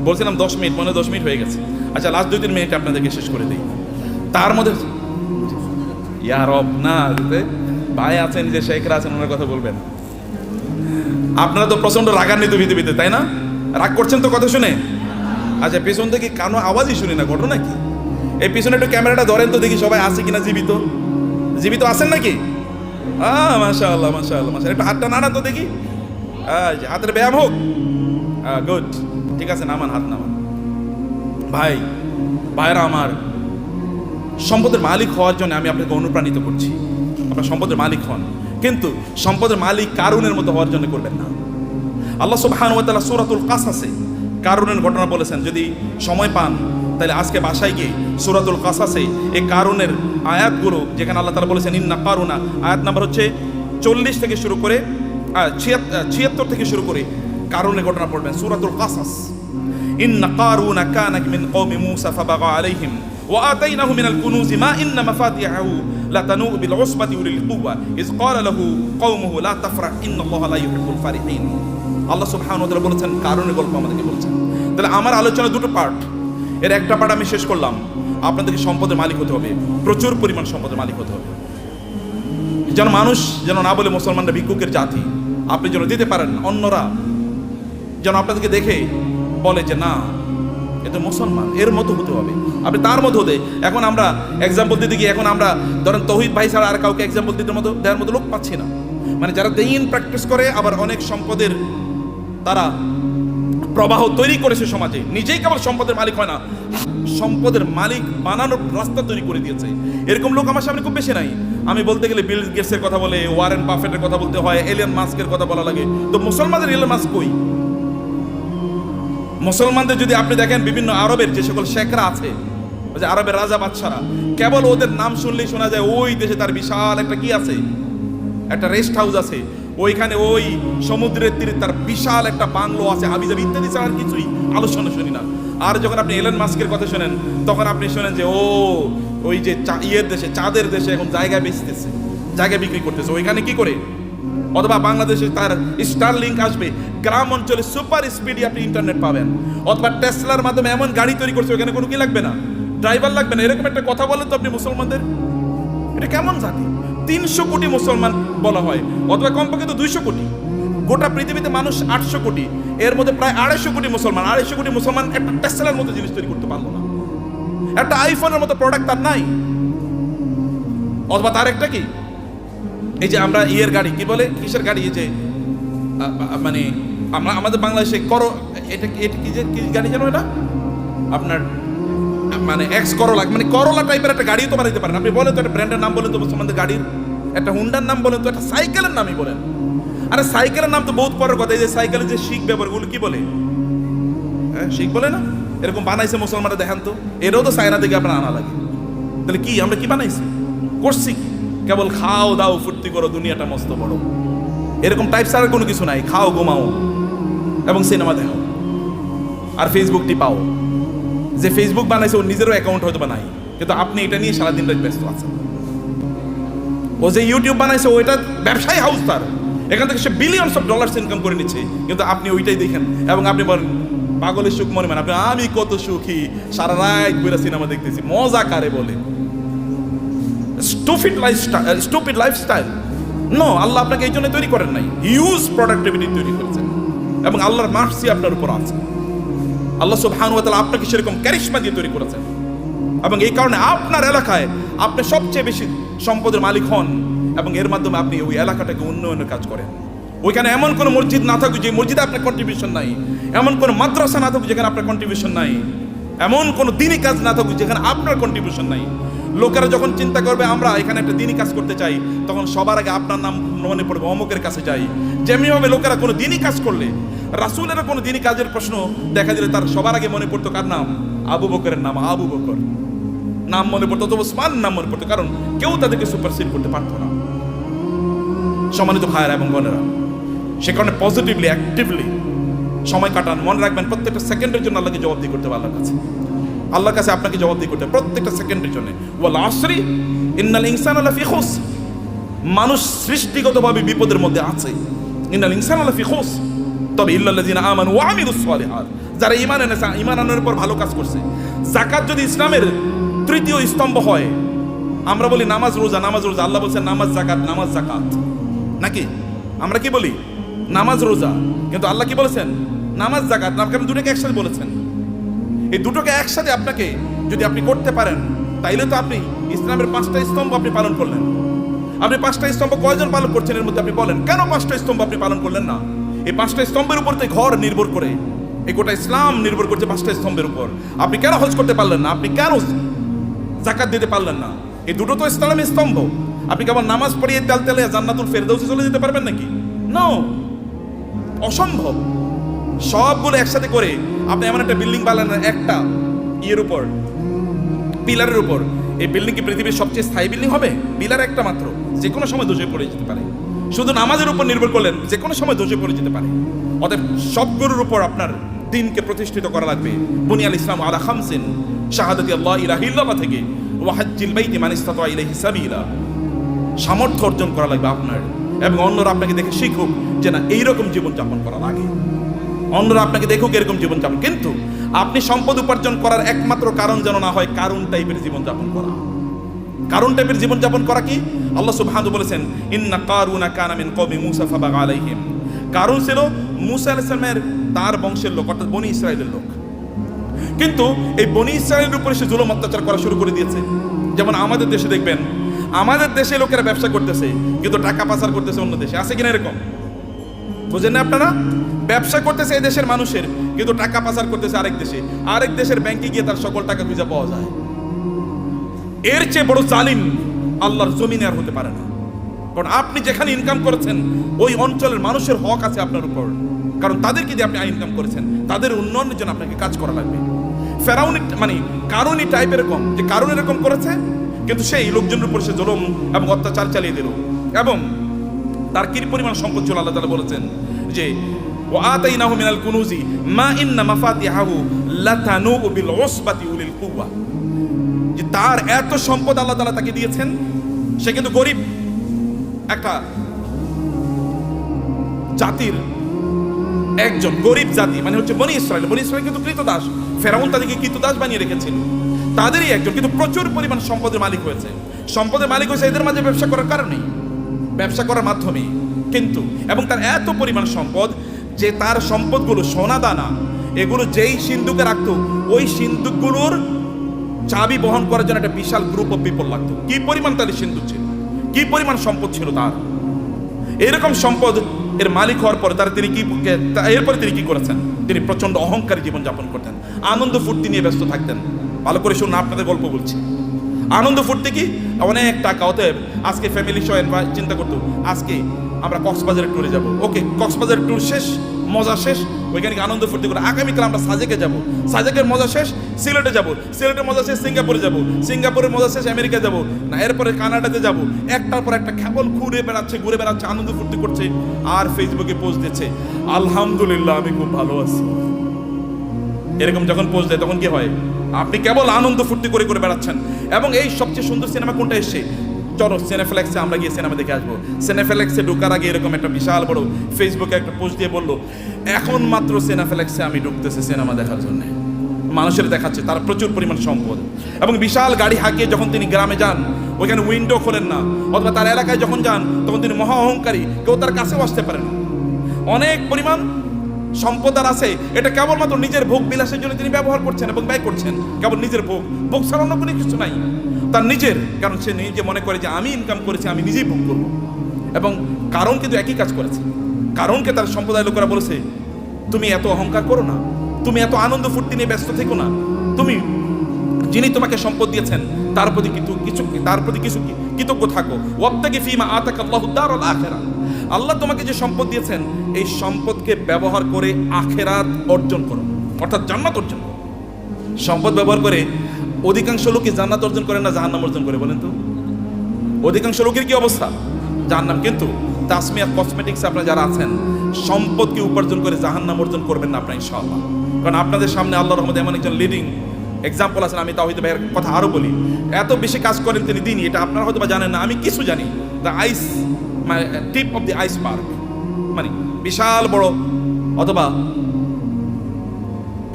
বলছিলাম 10 মিনিট, মনে 10 মিনিট হয়ে গেছে। আচ্ছা, লাস্ট 2-3 মিনিট আপনাদেরকে শেষ করে দিই। তার মধ্যে ইয়ারব না ভাই আছেন, যে শেখরা আছেন, ওনার কথা বলবেন। আপনারা তো প্রচন্ড রাগান্বিত পৃথিবীতে, তাই না? রাগ করছেন তো কথা শুনে? আচ্ছা, পেছন থেকে কানো আওয়াজই শুনি না, ঘটনা কি? এই পিছনে একটু ক্যামেরাটা ধরেন তো দেখি সবাই আছে কিনা, জীবিত জীবিত আছেন নাকি? মাশাআল্লাহ মাশাআল্লাহ মাশাআল্লাহ। একটু হাতটা নাড়ান তো দেখি, হাতের ব্যায়াম হোক। গুড, ঠিক আছে, নামান, হাত নামান। ভাইরা আমার, সম্পদের মালিক হওয়ার জন্য আমি আপনাকে অনুপ্রাণিত করছি। আপনার সম্পদের মালিক হন, কিন্তু সম্পদের মালিক কারুনের মতো হওয়ার জন্য করবেন না। আল্লাহ সুবহানাহু ওয়া তাআলা সূরাতুল কাসাসে কারুনের ঘটনা বলেছেন। যদি সময় পান তাহলে আজকে বাসায় গিয়ে সূরাতুল কাসাসে এই কারুনের আয়াতগুলো, যেখানে আল্লাহ তাআলা বলেছেন ইন্না কারুনা, আয়াত নাম্বার হচ্ছে 40 থেকে শুরু করে 76 থেকে শুরু করে কারুনের ঘটনা পড়বেন। সূরাতুল কাসাস। ইন্না কারুনা কানা মিন কওমি মূসা ফাবাগা আলাইহিম ওয়া আতাইনাহু মিনাল কুনুজি মা ইন্না মাফাতিহাহু লাতানু বিল উসবাতি উলিল কুওয়া ইয ক্বালা লাহু কওমুহু লা তাফরাহ ইন্নাল্লাহা লা ইউহিব্বুল ফারিহিন। আল্লাহ সুবহানাহু ওয়া তাআলা বলেছেন, কারুনের গল্প আমাদেরকে বলছেন। তাহলে আমার আলোচনা দুটো পার্ট, এর একটা পার্ট আমি শেষ করলাম। আপনাদেরকে সম্পদের মালিক হতে হবে, প্রচুর পরিমাণ সম্পদের মালিক হতে হবে, যেন মানুষ যেন না বলে মুসলমানরা ভিক্ষুকের জাতি। আপনি যেন দিতে পারেন, অন্যরা যেন আপনাদেরকে দেখে বলে যে না, এটা মুসলমান, এর মতো হতে হবে, আপনি তার মতো হতে। এখন আমরা এক্সাম্পল দিতে গিয়ে এখন আমরা ধরেন তৌহিদ ভাই ছাড়া আর কাউকে এক্সাম্পল দিতে মতো দেওয়ার মতো লোক পাচ্ছি না। মানে যারা দিন প্র্যাকটিস করে আবার অনেক সম্পদের তারা প্রবাহ তৈরি করেছে সমাজে, নিজেই কেবল সম্পদের মালিক হয় না, সম্পদের মালিক বানানোর রাস্তা তৈরি করে দিয়েছে। এরকম লোক আমার সামনে খুব বেশি নাই। আমি বলতে গেলে বিল গেটসের কথা বলে, ওয়ারেন বাফেটের কথা বলতে হয়, এলিয়ন মাস্কের কথা বলা লাগে। তো মুসলমানদের এলিয়ন মাস্ক কই? মুসলমানদের যদি আপনি দেখেন বিভিন্ন আরবের যে সকল শেখরা আছে, যে আরবের রাজা বাদশারা, কেবল ওদের নাম শুনলেই শোনা যায় ওই দেশে তার বিশাল একটা কি আছে, একটা রেস্ট হাউস আছে, ওইখানে ওই সমুদ্রের তীরে তার বিশাল একটা বাংলো আছে, হাবিজাবি ইত্যাদি ছাড়া আর কিছুই আলোচনা শুনি না। আর যখন আপনি এলন মাস্কের কথা শোনেন তখন আপনি শোনেন যে ও ওই যে ইয়ের দেশে, চাঁদের দেশে এখন জায়গা বেচতেছে, জায়গা বিক্রি করতেছে, ওইখানে কি করে? অথবা বাংলাদেশে তার স্টার লিঙ্ক আসবে, গ্রাম অঞ্চলে সুপার স্পিডে আপনি ইন্টারনেট পাবেন। অথবা টেসলার মাধ্যমে এমন গাড়ি তৈরি করছে ওখানে কোনো কি লাগবে না, ড্রাইভার লাগবে না। এরকম একটা কথা বলেন তো আপনি মুসলমানদের, এটা কেমন জাতি? 300 কোটি মুসলমান বলা হয়, অথবা কমপক্ষে তো 200 কোটি। গোটা পৃথিবীতে মানুষ 800 কোটি, এর মধ্যে প্রায় 250 কোটি মুসলমান। 250 কোটি মুসলমান একটা টেসলার মতো জিনিস তৈরি করতে পারলো না, একটা আইফোনের মতো প্রোডাক্ট তার নাই। অথবা তার একটা কি, এই যে আমরা ইয়ের গাড়ি কি বলে, কিসের গাড়ি, এই যে মানে আমরা আমাদের বাংলাদেশে এটা এটা কি যে কি গাড়ি জানো, এটা আপনার মানে এক্স করোলা, মানে করোলা টাইপের একটা গাড়ি তো বানাইতে পারেন আপনি। বলেন তো একটা ব্র্যান্ডের নাম বলেন তো মুসলমানদের গাড়ির, একটা হুন্ডার নাম বলেন তো, একটা সাইকেলের নামই বলেন। আরে সাইকেলের নাম তো বহুত পরের কথা। এই যে সাইকেলের যে শিখ ব্যবহারগুলো কি বলে, হ্যাঁ শিখ বলে না, এরকম বানাইছে মুসলমানরা, দেখেন তো, এরও তো চায়না থেকে আপনার আনা লাগে। তাহলে কি আমরা কি বানাইছি, করছি কি? কেবল খাও দাও ফুর্তি করো, দুনিয়াটা মস্ত বড়, এরকম টাইপ ছাড়া কোনো কিছু নাই। খাও ঘুমাও এবং সিনেমা দেখো আর ফেসবুক টিপাও। যে ফেসবুক বানাইছে ওর নিজেরও অ্যাকাউন্ট হয়তো বা নাই, কিন্তু আপনি এটা নিয়ে সারাদিন রাত ব্যস্ত আছেন। ও যে ইউটিউব বানাইছে ওইটা ব্যবসায়ী হাউস, তার এখান থেকে সে বিলিয়নস অফ ডলার্স ইনকাম করে নিচ্ছে, কিন্তু আপনি ওইটাই দেখেন এবং আপনি বলেন পাগলের সুখ মনে মানে, আপনি আমি কত সুখী, সারা রাত বইরা সিনেমা দেখতেছি, মজা কারে বলে? Stupid lifestyle. নো, আল্লাহ আপনাকে এই জন্য তৈরি করেন নাই, হিউজ প্রোডাক্টিভিটি তৈরি করেছেন এবং আল্লাহর মার্সি আপনার উপর আছে। আল্লাহ সুবহানাহু ওয়া তাআলা আপনাকে সেরকম ক্যারিশমা দিয়ে তৈরি করেছেন এবং এই কারণে আপনার এলাকায় আপনি সবচেয়ে বেশি সম্পদের মালিক হন এবং এর মাধ্যমে আপনি ওই এলাকাটাকে উন্নয়নের কাজ করেন। ওইখানে এমন কোনো মসজিদ না থাকুক যে মসজিদে আপনার কন্ট্রিবিউশন নাই, এমন কোনো মাদ্রাসা না থাকুক যেখানে আপনার কন্ট্রিবিউশন নাই, এমন কোনো দিনী কাজ না থাকুক যেখানে আপনার কন্ট্রিবিউশন নাই। লোকেরা যখন চিন্তা করবে আমরা এখানে একটা দিনী কাজ করতে চাই, তখন সবার আগে আপনার নাম মনে পড়বে, অমুকের কাছে যাই। যেমনিভাবে লোকেরা কোনো দিনী কাজ করলে, রাসূলের কোনো দিনী কাজের প্রশ্ন দেখা দিলে তার সবার আগে মনে পড়তো কার নাম? আবু বকরের নাম, আবু বকর নাম মনে পড়তো, অথবা ওসমান নাম মনে পড়তো, কারণ কেউ তাদেরকে সুপারসিড করতে পারতো না। সম্মানিত ভাইয়েরা এবং বোনেরা, সে কারণে পজিটিভলি অ্যাক্টিভলি সময় কাটান। মনে রাখবেন প্রত্যেকটা সেকেন্ডের জন্য আল্লাহকে জবাবদিহি করতে হবে, আল্লাহর কাছে আপনাকে জবাবদিহি করতে হবে প্রত্যেকটা সেকেন্ডের জন্য। ওয়াল আসরি ইন্নাল ইনসানা লাফি খুস, মানুষ সৃষ্টিগতভাবে বিপদের মধ্যে আছে। ইন্নাল ইনসানা লাফি খুস, তবে ইল্লাল্লাযিনা আমানু ওয়া আমিলুস সালিহাত, যারা ঈমান এনেছে, ঈমান আনার পর ভালো কাজ করছে। যাকাত যদি ইসলামের তৃতীয় স্তম্ভ হয়, আমরা বলি নামাজ রোজা, নামাজ রোজা, আল্লাহ বলছেন নামাজ জাকাত, নামাজ জাকাত, নাকি আমরা কি বলি? নামাজ রোজা, কিন্তু আল্লাহ কি বলেছেন? নামাজ জাকাত। না, কারণ দুটোকে একসাথে বলেছেন। এই দুটোকে একসাথে আপনাকে যদি আপনি করতে পারেন, তাইলে তো আপনি ইসলামের 5টা স্তম্ভ আপনি পালন করলেন। আপনি 5টা স্তম্ভ কয়জন পালন করছেন এর মধ্যে আপনি বলেন, কেন 5টা স্তম্ভ আপনি পালন করলেন না? এই 5টা স্তম্ভের উপর তো ঘর নির্ভর করে, এই গোটা ইসলাম নির্ভর করছে 5টা স্তম্ভের উপর। আপনি কেন হজ করতে পারলেন না? আপনি কেন জাকাত দিতে পারলেন না? এই দুটো তো ইসলামের স্তম্ভ। আপনি কেবল নামাজ পড়িয়ে তেল তেলে জান্নাতুল ফেরদাউসে চলে যেতে পারবেন নাকি? নো, অসম্ভব। সবগুলো একসাথে করে আপনি এমন একটা বিল্ডিং বানালেন একটা ইয়ের উপর, পিলারের উপর। এই বিল্ডিং কি পৃথিবীর সবচেয়ে স্থায়ী বিল্ডিং হবে? পিলার একটা মাত্র, যে কোনো সময় ধসে পড়ে যেতে পারে। শুধু নামাজের উপর নির্ভর করলেন, যে কোনো সময় ধসে পড়ে যেতে পারে। অতএব সবগুলোর উপর আপনার দিনকে প্রতিষ্ঠিত করা লাগবে। বুনিয়াল ইসলাম আলা খামসিন, শাহাদাতি আল্লাহ ইলাহা ইল্লাল্লাহ থেকে ওয়া হাজ্জিল বাইতি মান ইসতাতা ইলাইহি সাবিলা, সামর্থ্য অর্জন করা লাগবে আপনার, এবং অন্যরা আপনাকে দেখে শিখুক যে না এইরকম জীবনযাপন করা লাগে। অন্যরা আপনাকে দেখুক এরকম জীবনযাপন। কিন্তু আপনি সম্পদ উপার্জন করার একমাত্র কারণ যেন না হয় কারুন টাইপের জীবনযাপন করা। কারুন টাইপের জীবনযাপন করা কি? আল্লাহ সুবহানাহু বলেছেন ইন্না কারুনা কানা মিন কওমি মূসা ফাবাগা আলাইহিম। কারুন ছিল মূসা আলাইহিস সালামের তার বংশের লোক, অর্থাৎ বনি ইসরাইলের লোক। কিন্তু এই বনি ইসরায়েলের উপরে সে জুলুম অত্যাচার করা শুরু করে দিয়েছে। যেমন আমাদের দেশে দেখবেন, আমাদের দেশে লোকেরা ব্যবসা করতেছে কিন্তু টাকা পাচার করতেছে অন্য দেশে, আছে কিনা এরকম? বুঝেন না আপনারা? ব্যবসা করতেছে এই দেশের মানুষের, কিন্তু টাকা পাচার করতেছে আরেক দেশে, আরেক দেশের ব্যাংকে গিয়ে তার সকল টাকা খুঁজে পাওয়া যায়। এর চেয়ে বড় জালিম আল্লাহর জমিনে আর হতে পারে না। কারণ আপনি যেখানে ইনকাম করেছেন ওই অঞ্চলের মানুষের হক আছে আপনার উপর, কারণ তাদেরকে দিয়ে আপনি ইনকাম করেছেন, তাদের উন্নয়নের জন্য আপনাকে কাজ করা লাগবে। ফেরাউন মানে কারণ এই টাইপের এরকম যে কারণ এরকম করেছে, কিন্তু সেই লোকজনের উপর সে জুলুম এবং অত্যাচার চালিয়ে দিল। এবং তার কি পরিমাণ সম্পদ ছিল আল্লাহ তাআলা বলেছেন যে ওয়াতাইনাহু মিনাল কুনুজি মা ইন্না মাফাতিহাহু লাতানু বিল উসবাতি উলিল কুওয়া, যে তার এত সম্পদ আল্লাহ তাআলা তাকে দিয়েছেন, সে কিন্তু গরিব একটা জাতির একজন, গরিব জাতি মানে হচ্ছে বনি ইসরায়েল। বনি ইসরায়েল কিন্তু কৃতদাস, ফেরাউন তাদেরকে কৃতদাস বানিয়ে রেখেছিল, তাদেরই একজন, কিন্তু প্রচুর পরিমাণ সম্পদের মালিক হয়েছে। সম্পদের মালিক হয়েছে এদের মাঝে ব্যবসা করার কারণে, ব্যবসা করার মাধ্যমে। কিন্তু এবং তার এত পরিমাণ সম্পদ যে তার সম্পদগুলো সোনা দানা এগুলো যেই সিন্ধুকে রাখতো, ওই সিন্ধুকগুলোর চাবি বহন করার জন্য একটা বিশাল গ্রুপ অফ পিপল লাগতো। কি পরিমাণ তাদের সিন্ধুক ছিল, কি পরিমাণ সম্পদ ছিল তার। এরকম সম্পদ এর মালিক হওয়ার পরে এরপরে তিনি কি করেছেন? তিনি প্রচন্ড অহংকারী জীবনযাপন করতেন, আনন্দ ফুর্তি নিয়ে ব্যস্ত থাকতেন। ভালো করে শুনুন, আপনাদের গল্প বলছি। আনন্দ ফুর্তি কি? অনেক টাকা। অতএব আজকে ফ্যামিলি সহ চিন্তা করতো আজকে আমরা কক্সবাজারের ট্যুরে যাব। ওকে, কক্সবাজারের ট্যুর শেষ, মজা শেষ, ওইখানে আনন্দ ফুর্তি করে আগামীকাল আমরা সাজেকে যাব। সাজেকের মজা শেষ সিলেটে যাব, সিলেটের মজা শেষ সিঙ্গাপুরে যাব, সিঙ্গাপুরের মজা শেষ আমেরিকা যাব, না এরপরে কানাডাতে যাব। একটার পর একটা কেবল ঘুরে বেড়াচ্ছে, আনন্দ ফুর্তি করছে, আর ফেসবুকে পোস্ট দিচ্ছে আলহামদুলিল্লাহ আমি খুব ভালো আছি। এরকম যখন পোস্ট দেয় তখন কি হয়? আপনি কেবল আনন্দ ফুর্তি করে বেড়াচ্ছেন। এবং এই সবচেয়ে সুন্দর সিনেমা কোনটা এসছে? চলো সিনেফ্লেক্সে আমরা গিয়ে সিনেমা দেখে আসবো। সিনেফ্লেক্সে ঢোকার আগে এরকম একটা বিশাল বড় ফেসবুকে একটা পোস্ট দিয়ে বললো এখন মাত্র সিনেফ্লেক্সে আমি ঢুকতেছি সিনেমা দেখার জন্য। মানুষের দেখাচ্ছে তার প্রচুর পরিমাণ সম্পদ এবং বিশাল গাড়ি হাঁকিয়ে যখন তিনি গ্রামে যান ওইখানে উইন্ডো খোলেন না, অথবা তার এলাকায় যখন যান তখন তিনি মহা অহংকারী, কেউ তার কাছেও আসতে পারে না। অনেক পরিমাণ সম্পদ আর আছে, এটা কেবলমাত্র নিজের ভোগ বিলাসের জন্য তিনি ব্যবহার করছেন এবং ব্যয় করছেন। কেবল নিজের ভোগ ছাড়া অন্য কোনো কিছু নাই তার নিজের, কারণ সে নিজে মনে করে যে আমি ইনকাম করেছি, আমি নিজেই ভোগ করবো। এবং কারণ কিন্তু একই কাজ করেছে। কারণকে তার সম্প্রদায়ের লোকেরা বলেছে তুমি এত অহংকার করো না, তুমি এত আনন্দ ফুর্তি নিয়ে ব্যস্ত থেকো না, তুমি যিনি তোমাকে সম্পদ দিয়েছেন তার প্রতি কিছু কৃতজ্ঞ থাকো। ওয়াবতাগি ফীমা আতাকাল্লাহু দারুল আখিরাহ, আল্লাহ তোমাকে যে সম্পদ দিয়েছেন এই সম্পদকে ব্যবহার করে আখিরাত অর্জন করো, অর্থাৎ জান্নাত অর্জন করো। সম্পদ ব্যবহার করে অধিকাংশ লোকই জান্নাত অর্জন করে না, জাহান্নাম অর্জন করে। বলেন তো অধিকাংশ লোকের কি অবস্থা? জাহান্নাম। কিন্তু তাসমিয়া কসমেটিক্স আপনারা যারা আছেন, সম্পদকে উপার্জন করে জাহান্নাম অর্জন করবেন না আপনারা ইনশাআল্লাহ। কারণ আপনাদের সামনে আল্লাহর রহমতে এমন একজন লিডিং এক্সাম্পল আছেন। আমি তাওহীদ ভাইয়ের কথা আরো বলি, এত বেশি কাজ করেন তিনি দিনই, এটা আপনারা হয়তো বা জানেন না, আমি কিছু জানি। দ্য আইস মানে টিপ অফ দি আইসবার্গ, মানে বিশাল বড় অথবা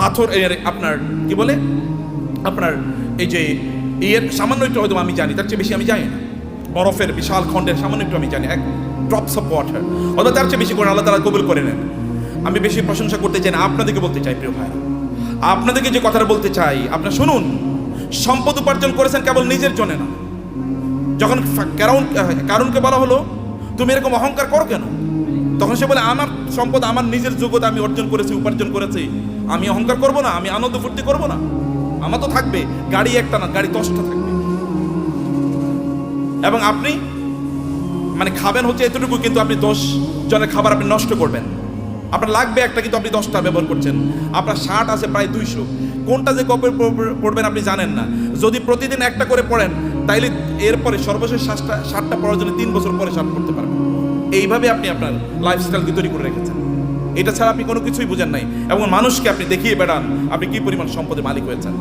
পাথর আপনার কি বলে আপনার এই যে এর সামান্য একটু হয়তো আমি জানি, তার চেয়ে বেশি আমি জানি না। বরফের বিশাল খণ্ডের সামান্য একটু আমি জানি, এক ড্রপস অফ ওয়াটার, অথবা তার চেয়ে বেশি করে আল্লাহ তাআলা কবুল করে নেন। আমি বেশি প্রশংসা করতে চাই না, আপনাদেরকে বলতে চাই প্রিয় ভাইরা, আপনাদেরকে যে কথাটা বলতে চাই আপনারা শুনুন। সম্পদ উপার্জন করেছেন কেবল নিজের জন্য না। যখন কারণকে বলা হলো তুমি এরকম অহংকার করো কেন, তখন সে বলে আমার সম্পদ আমার নিজের যোগ্যতা আমি অর্জন করেছি, উপার্জন করেছি, আমি অহংকার করব না, আমি আনন্দ ফুর্তি করব না। আমার তো থাকবে গাড়ি একটা না, গাড়ি 10টা থাকবে। এবং আপনি মানে খাবেন হচ্ছে এতটুকু, কিন্তু আপনি 10 জনের খাবার আপনি নষ্ট করবেন। আপনার লাগবে একটা, কিন্তু আপনি 10টা ব্যবহার করছেন। আপনার শার্ট আছে প্রায় 200, কোনটা যে কবে পড়বেন আপনি জানেন না। যদি প্রতিদিন একটা করে পড়েন তাইলে এরপরে সর্বশেষ শার্টটা পরার জন্য 3 বছর পরে শার্ট পড়তে পারবেন। এইভাবে আপনি আপনার লাইফস্টাইলকে তৈরি করে রেখেছেন। এটা ছাড়া আপনি কোনো কিছুই বুঝেন নাই। এবং মানুষকে আপনি দেখিয়ে বেড়ান আপনি কি পরিমাণ সম্পদের মালিক হয়েছেন।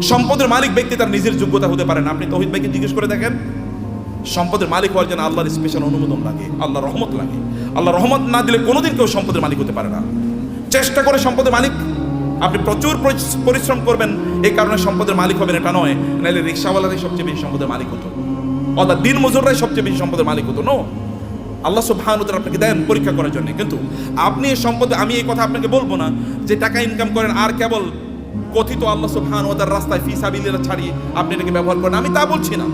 সম্পদের মালিক ব্যক্তি তার নিজের যোগ্যতা হতে পারে না। আপনি তাওহীদ ভাইকে জিজ্ঞেস করে দেখেন, সম্পদের মালিক হওয়ার জন্য আল্লাহর স্পেশাল অনুমোদন লাগে, আল্লাহর রহমত লাগে। আল্লাহ রহমত না দিলে কোনোদিন কেউ সম্পদের মালিক হতে পারে না। চেষ্টা করে সম্পদের মালিক, আপনি প্রচুর পরিশ্রম করবেন, এই কারণে সম্পদের মালিক হবেন এটা নয়। নাহলে রিক্সাওয়ালারাই সবচেয়ে বেশি সম্পদের মালিক হতো, অর্থাৎ দিন মজুররাই সবচেয়ে বেশি সম্পদের মালিক হতো। নো, আল্লাহ সুবহানাহু ওয়া তাআলা আপনাকে দেন পরীক্ষা করার জন্য। কিন্তু আপনি এই সম্পদ, আমি এই কথা আপনাকে বলবো না যে টাকা ইনকাম করেন আর কেবল কথিত আল্লাহ সুবহানাহু ওয়া তাআলার রাস্তায় ফি সাবিলিল্লাহ ছাড়িয়ে আপনি এটাকে ব্যবহার করেন, আমি তা বলছি না।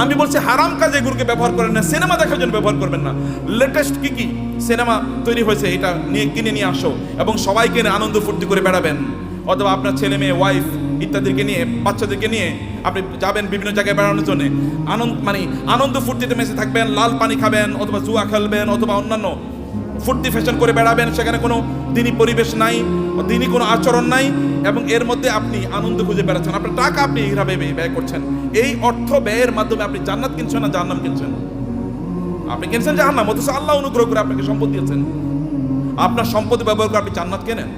আমি বলছি হারাম কাজে এগুলোকে ব্যবহার করেন না, সিনেমা দেখার জন্য ব্যবহার করবেন না। লেটেস্ট কি সিনেমা তৈরি হয়েছে, এটা নিয়ে কিনে নিয়ে আসো এবং সবাইকে নিয়ে আনন্দ ফুর্তি করে বেড়াবেন। অথবা আপনার ছেলে মেয়ে, ওয়াইফ ইত্যাদিকে নিয়ে, বাচ্চাদেরকে নিয়ে আপনি যাবেন বিভিন্ন জায়গায় বেড়ানোর জন্য, আনন্দ ফুর্তিতে মেশে থাকবেন, লাল পানি খাবেন অথবা জুয়া খেলবেন অথবা অন্যান্য ফুর্তি ফ্যাশন করে বেড়াবেন। সেখানে কোনো দিনই পরিবেশ নাই, দিনই কোনো আচরণ নাই, এবং এর মধ্যে আপনি আনন্দ খুঁজে বেড়াচ্ছেন। আপনার টাকা আপনি এইভাবে ব্যয় করছেন। এই অর্থ ব্যয়ের মাধ্যমে আপনি জান্নাত কিনছেন না জাহান্নাম কিনছেন? আপনি কিনছেন জাহান্নাম, অথচ আল্লাহ অনুগ্রহ করে আপনাকে সম্পদ দিয়েছেন। আপনার সম্পদ ব্যবহার করে আপনি জান্নাত কেনেন।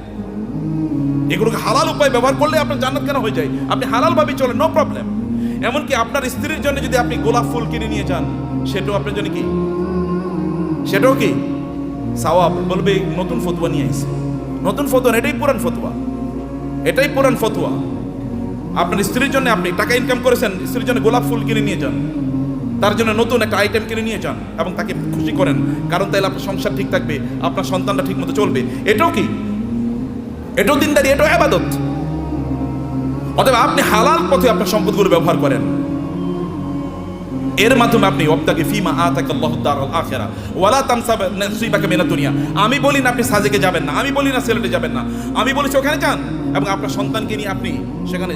এগুলোকে হালাল উপায় ব্যবহার করলে আপনার জান্নাত কেন হয়ে যায়। আপনি হালাল ভাবে চলেন, নো প্রবলেম। এমনকি আপনার স্ত্রীর জন্য যদি আপনি গোলাপ ফুল কিনে নিয়ে যান, সেটাও আপনার জন্য কি, সেটাও কি সওয়াব। বলবে নতুন ফতোয়া নিয়ে আইছে, নতুন ফতোয়া, এটাই পুরান ফতোয়া, এটাই পুরান ফতোয়া। আপনার স্ত্রীর জন্য আপনি টাকা ইনকাম করেছেন, স্ত্রীর জন্য গোলাপ ফুল কিনে নিয়ে যান, তার জন্য নতুন একটা আইটেম কিনে নিয়ে যান এবং তাকে খুশি করেন, কারণ তাইলে আপনার সংসার ঠিক থাকবে, আপনার সন্তানটা ঠিক মতো চলবে। এটাও কি, এটাও দিনদারি, এটাও ইবাদত। অতএব আপনি হালাল পথে আপনার সম্পদগুলো ব্যবহার করেন। এর মাধ্যমে আপনি ওয়াবতাগি ফিমা আতাকাল্লাহু দারাল আখিরা ওয়ালা তানসা নাসিবাকা মিনাদ দুনিয়া। আমি বলি না আপনি সাজেকে যাবেন না, আমি বলি না সিলেটে যাবেন না, আমি বলেছি ওখানে যান এবং আপনার সন্তানকে নিয়ে আপনি সেখানে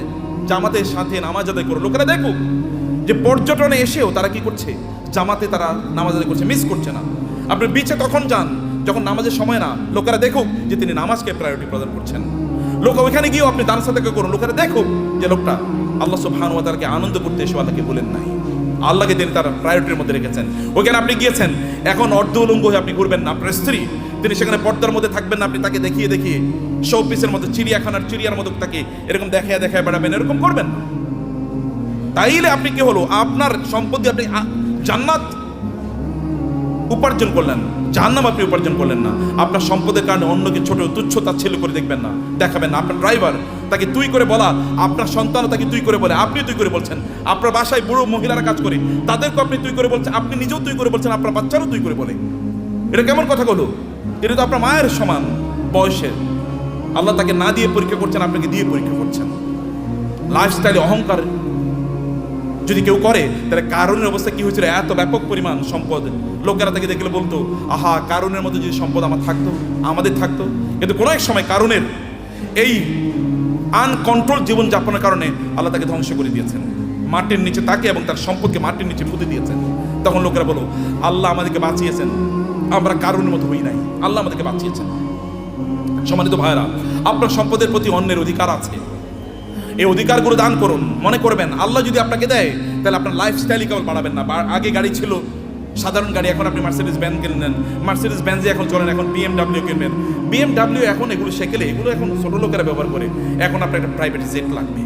জামাতের সাথে নামাজ আদায় করুন। লোকেরা দেখুক যে পর্যটনে এসেও তারা কি করছে, জামাতে তারা নামাজ আদায় করছে, মিস করছে না। আপনি বিচে তখন যান যখন নামাজের সময় না, লোকেরা দেখুক যে তিনি নামাজকে প্রায়োরিটি প্রদান করছেন। লোক ওইখানে গিয়েও আপনি দান সাদাকা করুন, লোকেরা দেখুক যে লোকটা আল্লাহ সুবহানাহু ওয়া তাআলাকে আনন্দ করতে এসে আল্লাহকে বলেন নাই, আল্লাহকে তিনি তার প্রায়োরিটির মধ্যে রেখেছেন। ওইখানে আপনি গিয়েছেন, এখন অর্ধ উলঙ্গ হয়ে আপনি ঘুরবেন না। আপনার স্ত্রী, তিনি সেখানে পর্দার মধ্যে থাকবেন না, আপনি তাকে দেখিয়ে দেখিয়ে শো পিসের মতো, চিড়িয়াখানার চিড়িয়ার মতো তাকে এরকম দেখায় দেখায় বেড়াবেন, এরকম করবেন। তাইলে আপনি কি হলো, আপনার সম্পত্তি আপনি জান্নাত উপার্জন করলেন, জাহান্নাম আপনি উপার্জন করলেন না। আপনার সম্পদের কারণে অন্যকে ছোট তুচ্ছ তাচ্ছিল্য করে দেখবেন না, দেখাবেন না। আপনার ড্রাইভার, তাকে তুই করে বলা, আপনার সন্তানও তাকে তুই করে বলে, আপনি তুই করে বলছেন। আপনার বাসায় বুড়ো মহিলারা কাজ করে, তাদেরকে আপনি তুই করে বলছেন, আপনি নিজেও তুই করে বলছেন, আপনার বাচ্চারও তুই করে বলে। এটা কেমন কথা হলো? এটা তো আপনার মায়ের সমান বয়সের। আল্লাহ তাকে না দিয়ে পরীক্ষা করছেন, আপনাকে দিয়ে পরীক্ষা করছেন। লাইফস্টাইলে অহংকার যদি কেউ করে, তাহলে কারণের অবস্থা কি হয়েছিল, এত ব্যাপক পরিমাণ সম্পদ। লোকেরা তাকে দেখলে বলতো, আহা, কারণের মতো যদি সম্পদ আমার থাকতো, আমাদের থাকতো। কিন্তু কোনো এক সময় কারণের এই আনকন্ট্রোল জীবনযাপনের কারণে আল্লাহ তাকে ধ্বংস করে দিয়েছেন, মাটির নিচে তাকে এবং তার সম্পদকে মাটির নিচে পুঁতে দিয়েছেন। তখন লোকেরা বলো, আল্লাহ আমাদেরকে বাঁচিয়েছেন, আমরা কারণের মতো হই নাই, আল্লাহ আমাদেরকে বাঁচিয়েছেন। সম্মানিত ভাইরা, আপনার সম্পদের প্রতি অন্যের অধিকার আছে, এই অধিকারগুলো দান করুন। মনে করবেন আল্লাহ যদি আপনাকে দেয়, তাহলে আপনার লাইফস্টাইলই কেবল বাড়াবেন না। আগে গাড়ি ছিল সাধারণ গাড়ি, এখন আপনি মার্সিডিজ বেঞ্জ কিনলেন, মার্সিডিজ বেঞ্জে এখন চলেন, এখন BMW কিনবেন। BMW এখন এগুলো সেকেলে, এগুলো এখন ছোট লোকেরা ব্যবহার করে। এখন আপনার একটা প্রাইভেট জেট লাগবে,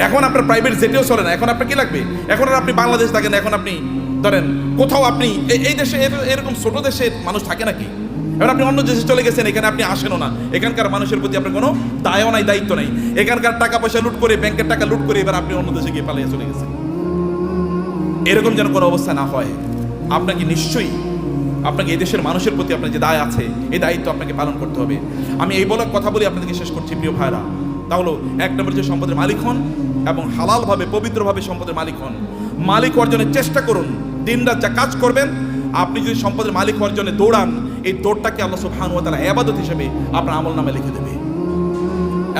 এখন আপনার প্রাইভেট জেটেও চলে না। এখন আপনার কি লাগবে? এখন আর আপনি বাংলাদেশ থাকেন, এখন আপনি ধরেন কোথাও আপনি এই দেশে এরকম ছোট দেশে মানুষ থাকে নাকি? এবার আপনি অন্য দেশে চলে গেছেন, এখানে আপনি আসেনও না, এখানকার মানুষের প্রতি আপনার কোনো দায়ও নাই, দায়িত্ব নাই। এখানকার টাকা পয়সা লুট করে, ব্যাংকের টাকা লুট করে এবার আপনি অন্য দেশে গিয়ে পালিয়ে চলে গেছেন। এরকম যেন কোনো অবস্থা না হয়। আপনাকে নিশ্চয়ই আপনাকে এই দেশের মানুষের প্রতি আপনার যে দায় আছে, এই দায়িত্ব আপনাকে পালন করতে হবে। আমি এই বলার কথা বলে আপনাদেরকে শেষ করছি প্রিয় ভাইরা। তা হলো, এক নম্বর যে সম্পদের মালিক হন এবং হালালভাবে পবিত্রভাবে সম্পদের মালিক হন। মালিক অর্জনের চেষ্টা করুন, দিনরাত যা কাজ করবেন। আপনি যদি সম্পদের মালিক অর্জনে দৌড়ান, এই দৌড়টাকে আল্লাহ সুবহানাহু ওয়া তাআলা ইবাদত হিসেবে আপনার আমলনামে লিখে দেবে।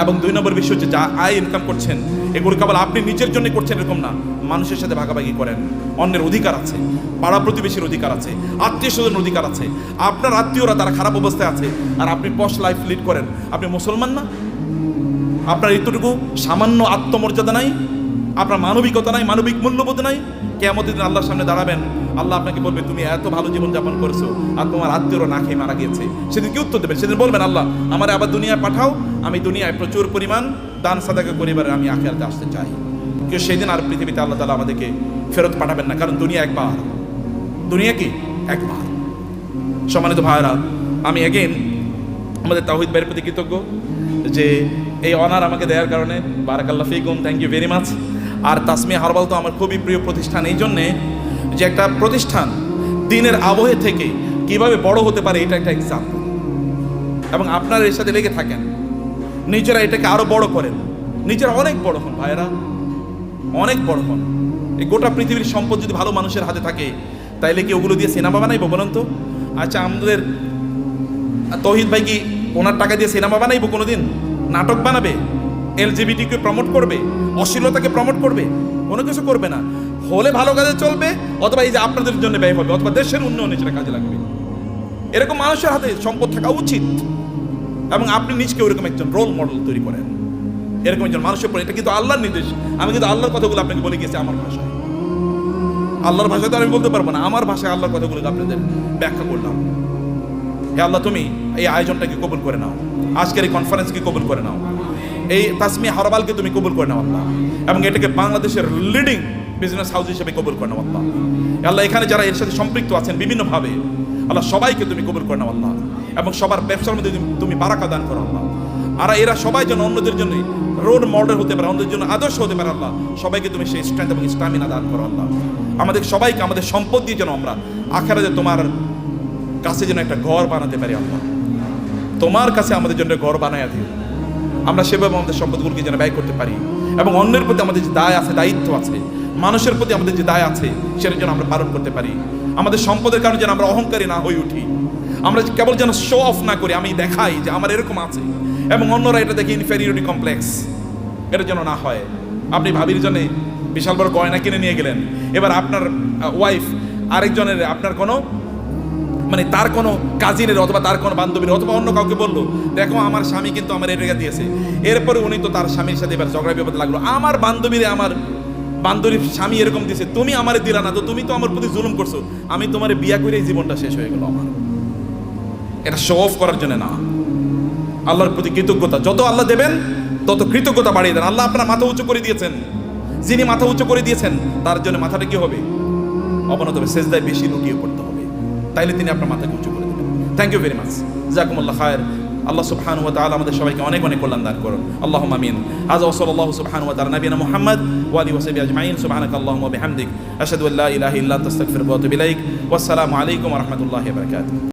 এবং দুই নম্বর বিষয় হচ্ছে, যা আয় ইনকাম করছেন, এগুলো কেবল আপনি নিজের জন্য করছেন এরকম না, মানুষের সাথে ভাগাভাগি করেন। অন্যের অধিকার আছে, পাড়া প্রতিবেশীর অধিকার আছে, আত্মীয় স্বজনের অধিকার আছে। আপনার আত্মীয়রা তারা খারাপ অবস্থায় আছে, আর আপনি পশ লাইফ লিড করেন। আপনি মুসলমান না? আপনার এতটুকু সামান্য আত্মমর্যাদা নাই, আপনার মানবিকতা নাই, মানবিক মূল্যবোধ নাই। কিয়ামতের দিন আল্লাহর সামনে দাঁড়াবেন, আল্লাহ আপনাকে বলবে, তুমি এত ভালো জীবনযাপন করেছো আর তোমার আত্মীয়রা না খেয়ে মারা গিয়েছে। সেদিন কি উত্তর দেবেন? সেদিন বলবেন, আল্লাহ আমার আবার দুনিয়ায় পাঠাও, আমি দুনিয়ায় প্রচুর পরিমাণ দান সাদাকা করি, এবার আমি আখিরাতে আসতে চাই। কেউ সেদিন আর পৃথিবীতে আল্লাহ তাআলা আমাদেরকে ফেরত পাঠাবেন না, কারণ দুনিয়া একবার, দুনিয়া কি একবার। সম্মানিত ভাইরা, আমি এগেইন আমাদের তাওহীদ ভাইয়ের প্রতি কৃতজ্ঞ যে এই অনার আমাকে দেওয়ার কারণে। বারাকাল্লাহ ফিকুম, থ্যাংক ইউ ভেরি মাচ। আর তাসমিয়া হার্বাল তো আমার খুবই প্রিয় প্রতিষ্ঠান, এই জন্যে যে একটা প্রতিষ্ঠান দিনের আবহে থেকে কিভাবে বড় হতে পারে, এটা একটা এক্সাম্পল। এবং আপনারা এর সাথে লেগে থাকেন, নিজেরা এটাকে আরো বড় করেন, নিজেরা অনেক বড় হন ভাইয়েরা, অনেক বড় হন। এই গোটা পৃথিবীর সম্পদ যদি ভালো মানুষের হাতে থাকে, তাইলে কি ওগুলো দিয়ে সিনেমা বানাইবো বলুন তো? আচ্ছা, আমাদের তৌহিদ ভাই কি ওনার টাকা দিয়ে সিনেমা বানাইবো কোনোদিন? নাটক বানাবে? এলজিবিটিকে প্রমোট করবে? অশ্লীলতাকে প্রমোট করবে? কোনো কিছু করবে না। হলে ভালো কাজে চলবে, অথবা এই যে আপনাদের জন্য ব্যয় হবে, অথবা দেশের উন্নয়নে সেটা কাজে লাগবে। এরকম মানুষের হাতে সম্পদ থাকা উচিত, এবং আপনি নিজকে ওইরকম একজন রোল মডেল তৈরি করেন, এরকম একজন মানুষের পরে। এটা কিন্তু আল্লাহর নির্দেশ। আমি কিন্তু আল্লাহর কথাগুলো আপনাকে বলে গেছি আমার ভাষায়, আল্লাহর ভাষায় তো আমি বলতে পারবো না, আমার ভাষায় আল্লাহর কথাগুলো আপনাদের ব্যাখ্যা করলাম। হে আল্লাহ, তুমি এই আয়োজনটাকে কবুল করে নাও, আজকের এই কনফারেন্সকে কবুল করে নাও, এই তাসমিয়া হারবালকে তুমি কবুল করে নাও আল্লাহ, এবং এটাকে বাংলাদেশের লিডিং বিজনেস হাউস হিসেবে কবুল করে নাও আল্লাহ। আল্লাহ, এখানে যারা এর সাথে সম্পৃক্ত আছেন বিভিন্নভাবে, আল্লাহ সবাইকে তুমি কবুল করে নাও আল্লাহ, এবং সবার ব্যবসার মধ্যে তুমি বারাকা দান করো আল্লাহ। আর এরা সবাই যেন অন্যদের জন্য রোল মডেল হতে পারে, অন্যদের জন্য আদর্শ হতে পারে আল্লাহ। সবাইকে তুমি সেই স্ট্রেংথ এবং স্টামিনা দান করো আল্লাহ। আমাদের সবাইকে আমাদের সম্পদ দিয়ে যেন আমরা আখিরাতে তোমার কাছে যেন একটা ঘর বানাতে পারি আল্লাহ। তোমার কাছে আমাদের জন্য ঘর বানায়া দিও, আমরা সেভাবে আমাদের সম্পদগুলোকে যেন ব্যয় করতে পারি, এবং অন্যের প্রতি আমাদের যে দায় আছে, দায়িত্ব আছে, মানুষের প্রতি আমাদের যে দায় আছে, সেটা যেন আমরা পালন করতে পারি। আমাদের সম্পদের কারণে যেন আমরা অহংকারী না হয়ে উঠি, আমরা কেবল যেন শো অফ না করি, আমি দেখাই যে আমার এরকম আছে, এবং অন্যরা এটা দেখে ইনফেরিয়রিটি কমপ্লেক্স, এটা যেন না হয়। আপনি ভাবির জন্য বিশাল বড় গয়না কিনে নিয়ে গেলেন, এবার আপনার ওয়াইফ আরেকজনের, আপনার কোনো মানে তার কোনো কাজিনের অথবা তার কোনো বান্ধবীর অথবা অন্য কাউকে বললো, দেখো আমার স্বামী কিন্তু আমার এটা দিয়েছে, এরপরে উনি তো তার স্বামীর সাথে এবার ঝগড়া বিপদ লাগলো, আমার বান্ধবীর স্বামী এরকম দিয়েছে, তুমি আমারে দিলা না, তো তুমি তো আমার প্রতি জুলুম করছো, আমি তোমার বিয়া করে এই জীবনটা শেষ হয়ে গেল আমার। এটা শো অফ করার জন্য না, আল্লাহর প্রতি কৃতজ্ঞতা। যত আল্লাহ দেবেন তত কৃতজ্ঞতা বাড়িয়ে দেন। আল্লাহ আপনার মাথা উঁচু করে দিয়েছেন, যিনি মাথা উঁচু করে দিয়েছেন তার জন্য মাথাটা কি হবে? অবনত হবে, সেজদায় বেশি লুটিয়ে পড়তে হবে, তাইলে তিনি আপনার মাথাকে উঁচু করে দেবেন। থ্যাংক ইউ ভেরি মাচ, জাযাকুমুল্লাহ খায়র। আল্লাহ সুবহানাহু ওয়া তাআলা আমাদের সবাইকে অনেক অনেক কল্যাণ দান করুন, আল্লাহুম্মা আমিন। হাযা ওয়া সাল্লাল্লাহু সুবহানাহু ওয়া তাআলা নবিয়ানা মুহাম্মদ ওয়া আলিহি ওয়া সাহবিহি আজমাইন। সুবহানাকাল্লাহুম্মা ওয়া বিহামদিক, আশহাদু আল্লা ইলাহা ইল্লা আনতা আস্তাগফিরুকা ওয়া আতুবু ইলাইক। ওয়াসসালামু আলাইকুম ওয়া রাহমাতুল্লাহি ওয়া বারাকাতুহু।